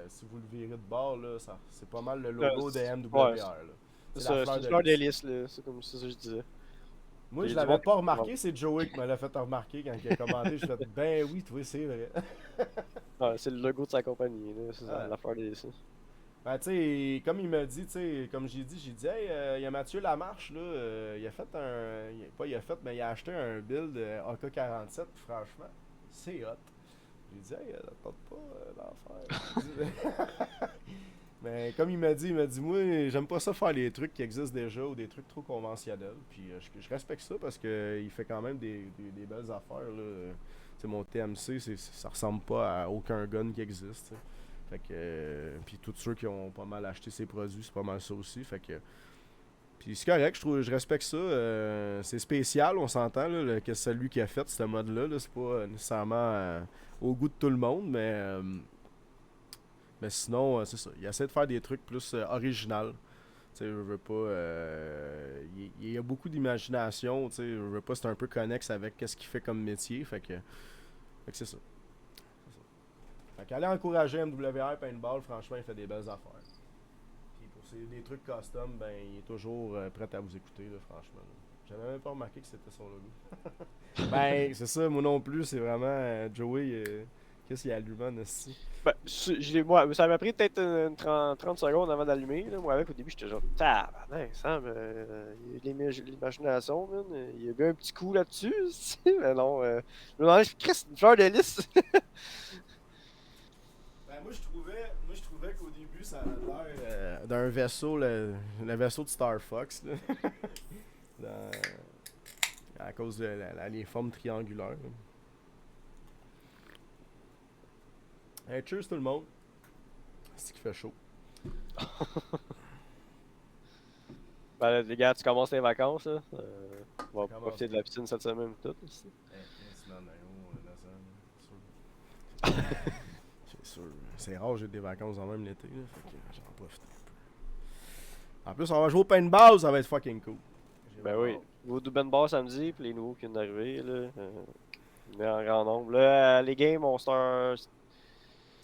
si vous le virez de bord, là, c'est pas mal le logo de MWR. Ouais, là. c'est une fleur d'hélice, c'est comme ça que je disais. Moi, J'ai je du l'avais monde pas qui- remarqué, c'est Joey qui me l'a fait remarquer quand il a commandé. Je fait ben oui, toi, c'est vrai. Ouais, c'est le logo de sa compagnie, là, c'est Ah. la fleur d'hélice. Ben, tu sais, comme il m'a dit, tu sais, comme j'ai dit, hey, il y a Mathieu Lamarche, là, il a fait pas il a fait, mais il a acheté un build AK-47, puis franchement, c'est hot. J'ai dit, hey, tente pas d'en faire. Mais comme il m'a dit, moi, j'aime pas ça faire les trucs qui existent déjà ou des trucs trop conventionnels. Puis je respecte ça parce qu'il fait quand même des belles affaires. Là. T'sais, mon TMC, ça ressemble pas à aucun gun qui existe. T'sais. Fait que, puis tous ceux qui ont pas mal acheté ses produits, c'est pas mal ça aussi. Fait que, puis c'est correct, je respecte ça. C'est spécial, on s'entend, là, que c'est lui qui a fait ce mode-là. Là, c'est pas nécessairement au goût de tout le monde, mais sinon, c'est ça. Il essaie de faire des trucs plus original. Tu sais, je veux pas. Il y a beaucoup d'imagination. Tu sais, je veux pas, c'est un peu connexe avec ce qu'il fait comme métier. Fait que c'est ça. Fait qu'aller encourager MWR Paintball, franchement, il fait des belles affaires. Puis pour des trucs custom, ben, il est toujours prêt à vous écouter, là, franchement. Là. J'avais même pas remarqué que c'était son logo. Ben, c'est ça, moi non plus, c'est vraiment Joey. Qu'est-ce qu'il y a allumé, Nasty? Ben, moi, ça m'a pris peut-être 30 secondes avant d'allumer. Moi, avec, au début, j'étais genre, tabarnak, Sam, il y a de l'imagination, man. Il y a bien un petit coup là-dessus, mais non. Je me demandais, Christ, une fleur de lys. Ben, moi, je trouvais qu'au début, ça avait l'air d'un vaisseau, le vaisseau de Star Fox, là. À cause de les formes triangulaires. Hey, cheers tout le monde. C'est qu'il fait chaud. Ben, les gars, tu commences les vacances, là. On va Commence. profiter de la piscine cette semaine et tout. Aussi. C'est sûr. C'est rare, j'ai des vacances en même l'été, là. Fait que j'en profite un peu. En plus, on va jouer au paintball, ça va être fucking cool. Ben oui. Vous du Ben Bar samedi, puis les nouveaux qui viennent d'arriver, là. On est en grand nombre. Là, les games, on start.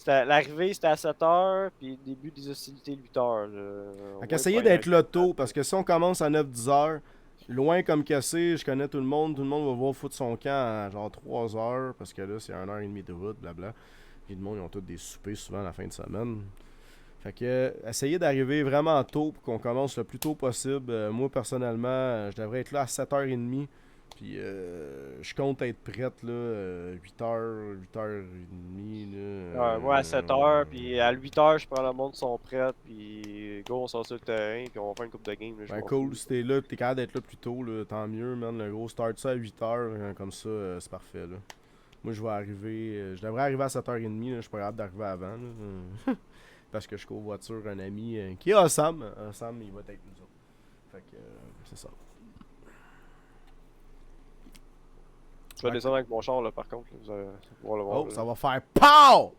L'arrivée, c'était à 7h, puis le début des hostilités, 8h. Fait qu'essayez d'être là tôt, parce que si on commence à 9-10 heures, loin comme cassé, je connais tout le monde va voir foutre son camp à genre 3 heures, parce que là, c'est 1h30 de route, blabla. Puis le monde, ils ont tous des soupers souvent à la fin de semaine. Fait que, essayez d'arriver vraiment tôt pour qu'on commence le plus tôt possible. Moi, personnellement, je devrais être là à 7h30. Puis, je compte être prête, là, 8h, 8h30, là. Ouais, moi, à 7h, puis à 8h, je prends le monde qui sont prêts, puis go, on sort sur le terrain, puis on va faire une coupe de game. Là, Ben cool, si t'es là, t'es capable d'être là plus tôt, là, tant mieux, man. Le gros start ça à 8h, comme ça, c'est parfait, là. Moi, je vais arriver, je devrais arriver à 7h30, là, je suis pas capable d'arriver avant, là. Parce que je covoiture un ami qui est Sam. Sam, il va être avec nous autres. Fait que, c'est ça. Je vais descendre avec mon char, là, par contre. Là, vous allez voir le voir, Oh, là. ça va faire POW!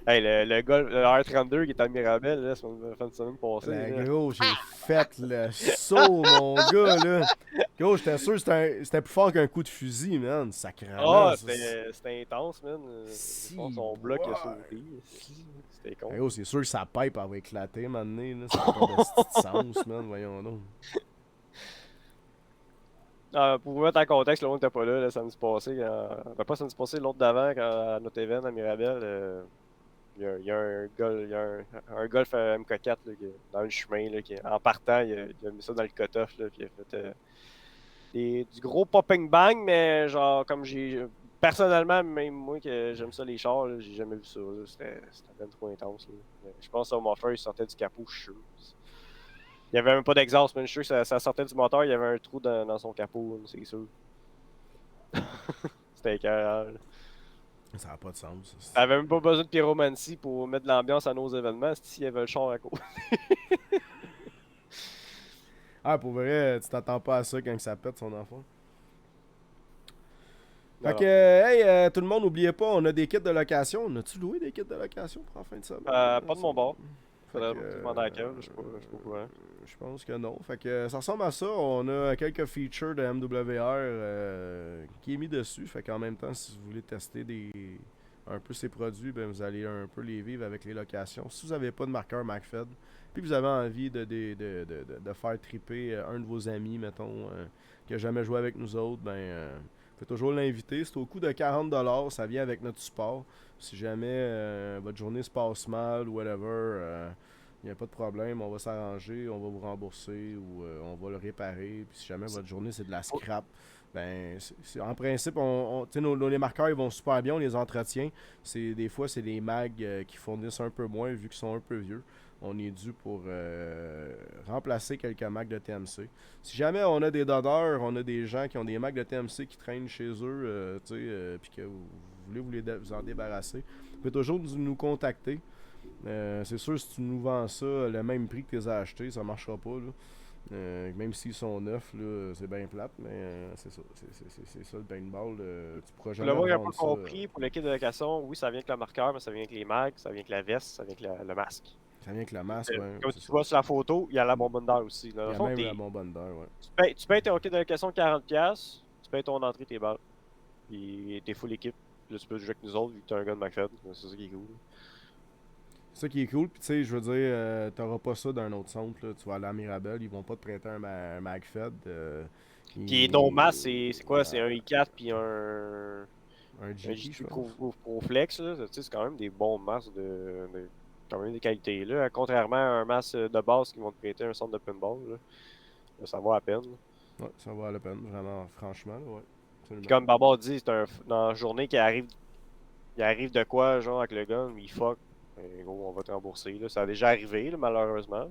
Hey, le Golf, le R32 qui est à Mirabel, là, c'est une fin de semaine passée. Ben, là. gros, j'ai fait le saut, mon gars, là. Gros, j'étais sûr que c'était plus fort qu'un coup de fusil, man. Sacrément. Ah, c'était intense, man. Si, Je pense que son bloc a ouais. sauté. C'était con. Ben, gros, c'est sûr que sa pipe elle va éclater, maintenant, là. Ça n'a pas de sens, man. Voyons donc. Pour vous mettre en contexte, le monde n'était pas là, samedi passé. Ben, pas samedi passé, l'autre d'avant, à notre événement à Mirabel. Il y a un Golf MK4 là, dans le chemin. Là, en partant, il a mis ça dans le cut-off. Puis il a fait du gros popping bang, mais genre, comme j'ai. Personnellement, même moi, que j'aime ça les chars, là, j'ai jamais vu ça. C'était même trop intense. Là. Je pense que mon frère, il sortait du capot, je suis sûr. Il n'y avait même pas d'exhaust, mais je suis sûr que ça sortait du moteur, il y avait un trou dans son capot, c'est sûr. C'était écœurant. Ça n'a pas de sens. Ça. T'avais même pas besoin de pyromancie pour mettre de l'ambiance à nos événements, s'il y avait le char à côté. Ah, pour vrai, tu t'attends pas à ça quand ça pète son enfant. Fait que, hey, tout le monde, n'oubliez pas, on a des kits de location. On a-tu loué des kits de location pour en fin de semaine? Pas de mon bord. Faudrait demander à Kev, je sais pas quoi. Je pense que non. Fait que ça ressemble à ça. On a quelques features de MWR qui est mis dessus. Fait qu'en même temps, si vous voulez tester un peu ces produits, ben vous allez un peu les vivre avec les locations. Si vous n'avez pas de marqueur MacFed, puis vous avez envie de faire triper un de vos amis, mettons, qui n'a jamais joué avec nous autres, ben vous pouvez toujours l'inviter. C'est au coût de 40$. Ça vient avec notre support. Si jamais votre journée se passe mal ou whatever, il n'y a pas de problème. On va s'arranger, on va vous rembourser ou on va le réparer. Puis si jamais votre journée c'est de la scrap, ben en principe, les marqueurs ils vont super bien, on les entretient. Des fois, c'est les mags qui fournissent un peu moins vu qu'ils sont un peu vieux. On est dû pour remplacer quelques mags de TMC. Si jamais on a des dodeurs, on a des gens qui ont des mags de TMC qui traînent chez eux, puis que vous voulez vous en débarrasser, Vous pouvez toujours nous contacter. C'est sûr, si tu nous vends ça le même prix que tu les as achetés, ça marchera pas. Là. Même s'ils sont neufs, là, c'est bien plate, mais c'est ça. C'est ça le paintball. Tu pourras Pour jamais le voir, il a pas revendre ça. compris, pour le kit de location, oui, ça vient avec le marqueur, mais ça vient avec les mags, ça vient avec la veste, ça vient avec le masque. Ça vient avec la masse, ouais. Comme c'est tu ça. vois sur la photo, il y a la bonbonne d'air aussi. Là. Il y Dans le a fond, même la bonbonne d'air, ouais. tu payes ton kit de location 40$, tu payes ton entrée, tes balles. Puis t'es full équipe. Là, tu peux jouer avec nous autres vu que t'es un gars de McFed. C'est ça qui est cool. C'est ça qui est cool, puis tu sais, je veux dire, t'auras pas ça d'un autre centre, là. Tu vas aller à Mirabel, ils vont pas te prêter un MagFed. Puis non masse, c'est quoi? C'est un i4 puis un GT, je GT pense. Pro Flex. Là. Tu sais, c'est quand même des bons masses quand même des qualités. Là. Contrairement à un masse de base qui vont te prêter un centre de pinball. Là, ça vaut à peine. Là. Ouais, ça vaut la peine, vraiment, franchement, là, ouais. Absolument. Puis comme Barbare dit, c'est dans la journée qu'il arrive de quoi, genre, avec le gun, il fuck. Et gros, on va te rembourser. Là. Ça a déjà arrivé, là, malheureusement.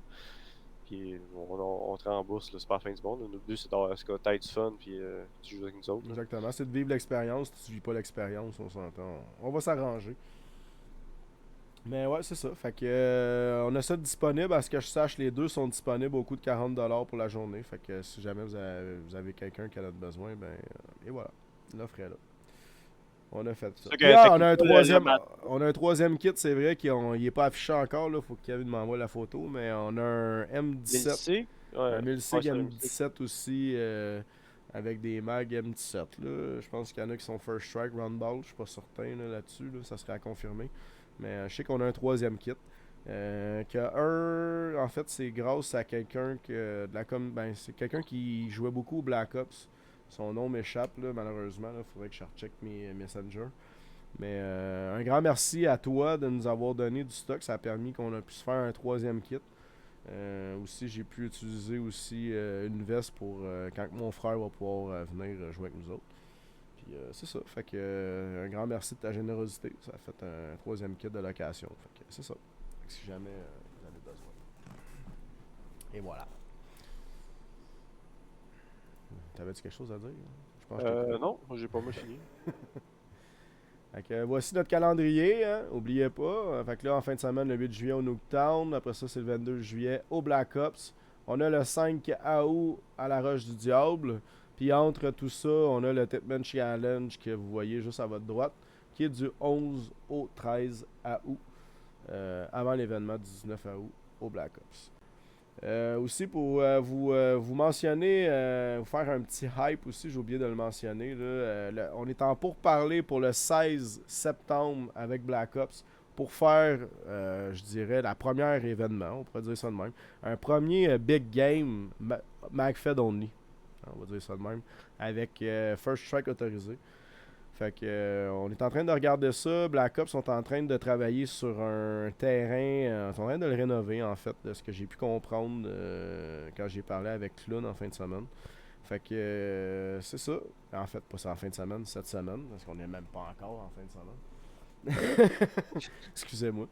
Puis on te rembourse, là, c'est pas la fin du monde. Notre but, c'est d'avoir ce que t'as du fun, puis tu joues avec nous autres. Là. Exactement, c'est de vivre l'expérience. Si tu vis pas l'expérience, on s'entend. On va s'arranger. Mais ouais, c'est ça. Fait que on a ça disponible. À ce que je sache, les deux sont disponibles au coût de 40$ pour la journée. Fait que si jamais vous avez quelqu'un qui en a besoin, ben et voilà. L'offre est là. On a fait ça. C'est Puis là, on que a un troisième kit, c'est vrai qu'il n'est pas affiché encore. Là. Faut que Kevin m'envoie la photo. Mais on a un M17. Un Mulsig M17 aussi. Avec des mags M17. Là. Je pense qu'il y en a qui sont First Strike, Roundball. Je suis pas certain là-dessus. Là. Ça serait à confirmer. Mais je sais qu'on a un troisième kit. En fait, c'est grâce à quelqu'un c'est quelqu'un qui jouait beaucoup au Black Ops. Son nom m'échappe, là, malheureusement. Il faudrait que je recheck mes messengers. Mais un grand merci à toi de nous avoir donné du stock. Ça a permis qu'on a pu se faire un troisième kit. Aussi, j'ai pu utiliser aussi une veste pour quand mon frère va pouvoir venir jouer avec nous autres. Puis c'est ça. Fait que un grand merci de ta générosité. Ça a fait un troisième kit de location. Fait que c'est ça. Fait que si jamais vous avez besoin. Et voilà. T'avais-tu quelque chose à dire? Je pense que non, moi j'ai pas mal fini. Fait que, voici notre calendrier, hein? Oubliez pas. Fait que là, en fin de semaine, le 8 juillet au Nuketown. Après ça, c'est le 22 juillet au Black Ops. On a le 5 août à la Roche du Diable. Puis entre tout ça, on a le Tipman Challenge que vous voyez juste à votre droite, qui est du 11 au 13 août, avant l'événement du 19 août au Black Ops. Aussi pour vous mentionner, vous faire un petit hype aussi, j'ai oublié de le mentionner. Là, on est en pourparlers pour le 16 septembre avec Black Ops pour faire, je dirais, la première événement, on pourrait dire ça de même. Un premier big game, MagFed only, on va dire ça de même, avec First Strike autorisé. Fait que on est en train de regarder ça. Black Ops sont en train de travailler sur un terrain. Ils sont en train de le rénover en fait, de ce que j'ai pu comprendre quand j'ai parlé avec Clown en fin de semaine. Fait que c'est ça. En fait, pas ça en fin de semaine, cette semaine, parce qu'on n'est même pas encore en fin de semaine. Excusez-moi.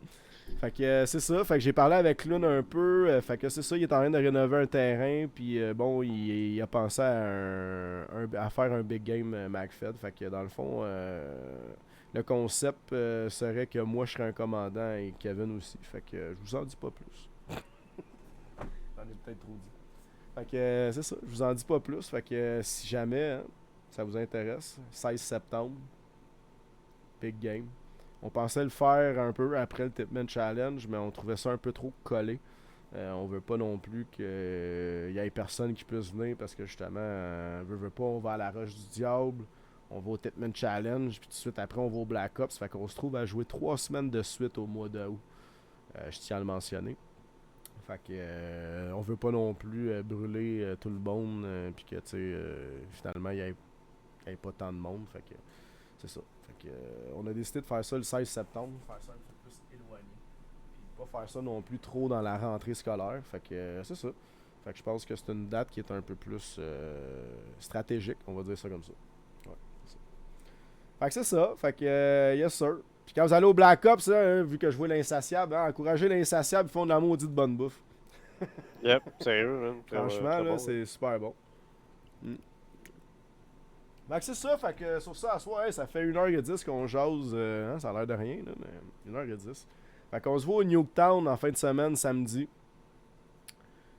Fait que c'est ça. Fait que j'ai parlé avec Clown un peu. Fait que c'est ça, il est en train de rénover un terrain. Puis bon, il a pensé à faire un big game MagFed. Fait que dans le fond, le concept serait que moi je serais un commandant et Kevin aussi. Fait que je vous en dis pas plus. J'en ai peut-être trop dit. Fait que c'est ça, je vous en dis pas plus. Fait que si jamais hein, ça vous intéresse, 16 septembre, big game. On pensait le faire un peu après le Tipman Challenge, mais on trouvait ça un peu trop collé. On veut pas non plus qu'il y ait personne qui puisse venir parce que justement, veut pas, on va à la Roche du Diable, on va au Tipman Challenge, puis tout de suite après on va au Black Ops. Fait qu'on se trouve à jouer 3 semaines de suite au mois d'août. Je tiens à le mentionner. Fait que on veut pas non plus brûler tout le monde, puis que tu sais, finalement il y ait pas tant de monde. Fait que c'est ça. Fait que, on a décidé de faire ça le 16 septembre, faire ça un peu plus éloigné. Puis pas faire ça non plus trop dans la rentrée scolaire. Fait que c'est ça. Fait que je pense que c'est une date qui est un peu plus stratégique, on va dire ça comme ça. Ouais, c'est ça. Fait que c'est ça. Fait que yes sir. Puis quand vous allez au Black Ops, hein, vu que je vois l'Insatiable, hein, encouragez l'Insatiable, ils font de la maudite bonne bouffe. Yep, sérieux, man. Franchement, très là, bon, c'est super bon. Mm. Fait que c'est ça, fait que sur ça, à soir, hey, ça fait 1h10 qu'on jase, hein, ça a l'air de rien, là, mais 1h10. Fait qu'on se voit au Nuketown en fin de semaine, samedi.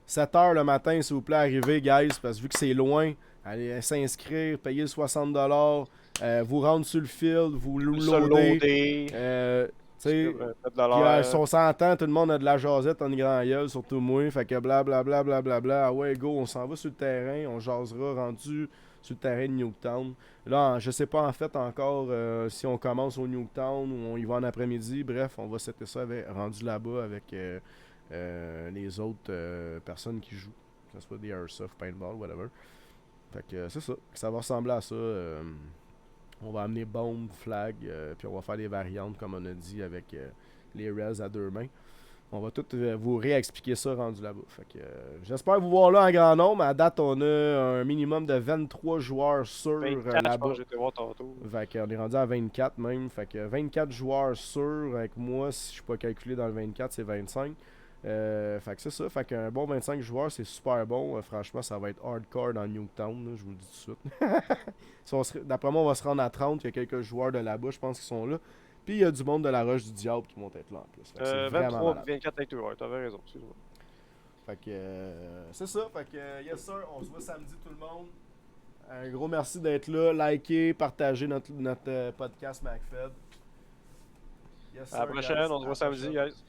7h le matin, s'il vous plaît, arrivez, guys, parce que vu que c'est loin, allez s'inscrire, payer le 60$, vous rendre sur le field, vous loader. Tu sais, puis, on s'entend, tout le monde a de la jasette en grand gueule, surtout moi. Fait que blablabla, blablabla. Ah ouais, go, on s'en va sur le terrain, on jasera rendu sur le terrain de Nuketown. Là, je sais pas en fait encore si on commence au Nuketown ou on y va en après-midi. Bref, on va setter ça rendu là-bas avec les autres personnes qui jouent. Que ce soit des airsoft, paintball, whatever. Fait que c'est ça. Ça va ressembler à ça. On va amener bombe, flag, puis on va faire des variantes, comme on a dit, avec les res à 2 mains. On va tout vous réexpliquer ça rendu là-bas. Fait que j'espère vous voir là en grand nombre. À date, on a un minimum de 23 joueurs sûrs 24, là-bas. je vais te voir tantôt. Fait qu'on est rendu à 24 même. Fait que 24 joueurs sûrs avec moi. Si je suis pas calculé dans le 24, c'est 25. Fait que c'est ça. Fait qu'un bon 25 joueurs, c'est super bon. Franchement, ça va être hardcore dans Nuketown, là, je vous le dis tout de suite. D'après moi, on va se rendre à 30. Il y a quelques joueurs de là-bas, je pense, qui sont là. Puis il y a du monde de la Roche du Diable qui vont être là en plus. Fait que c'est vraiment 23, malade. 24 avec toi, ouais, t'avais raison, excuse-moi. Fait que c'est ça. Fait que yes sir, on se voit samedi tout le monde. Un gros merci d'être là. Likez, partagez notre podcast MacFed. Yes, À la sir, prochaine, guys. on se À voit la samedi, prochaine. guys.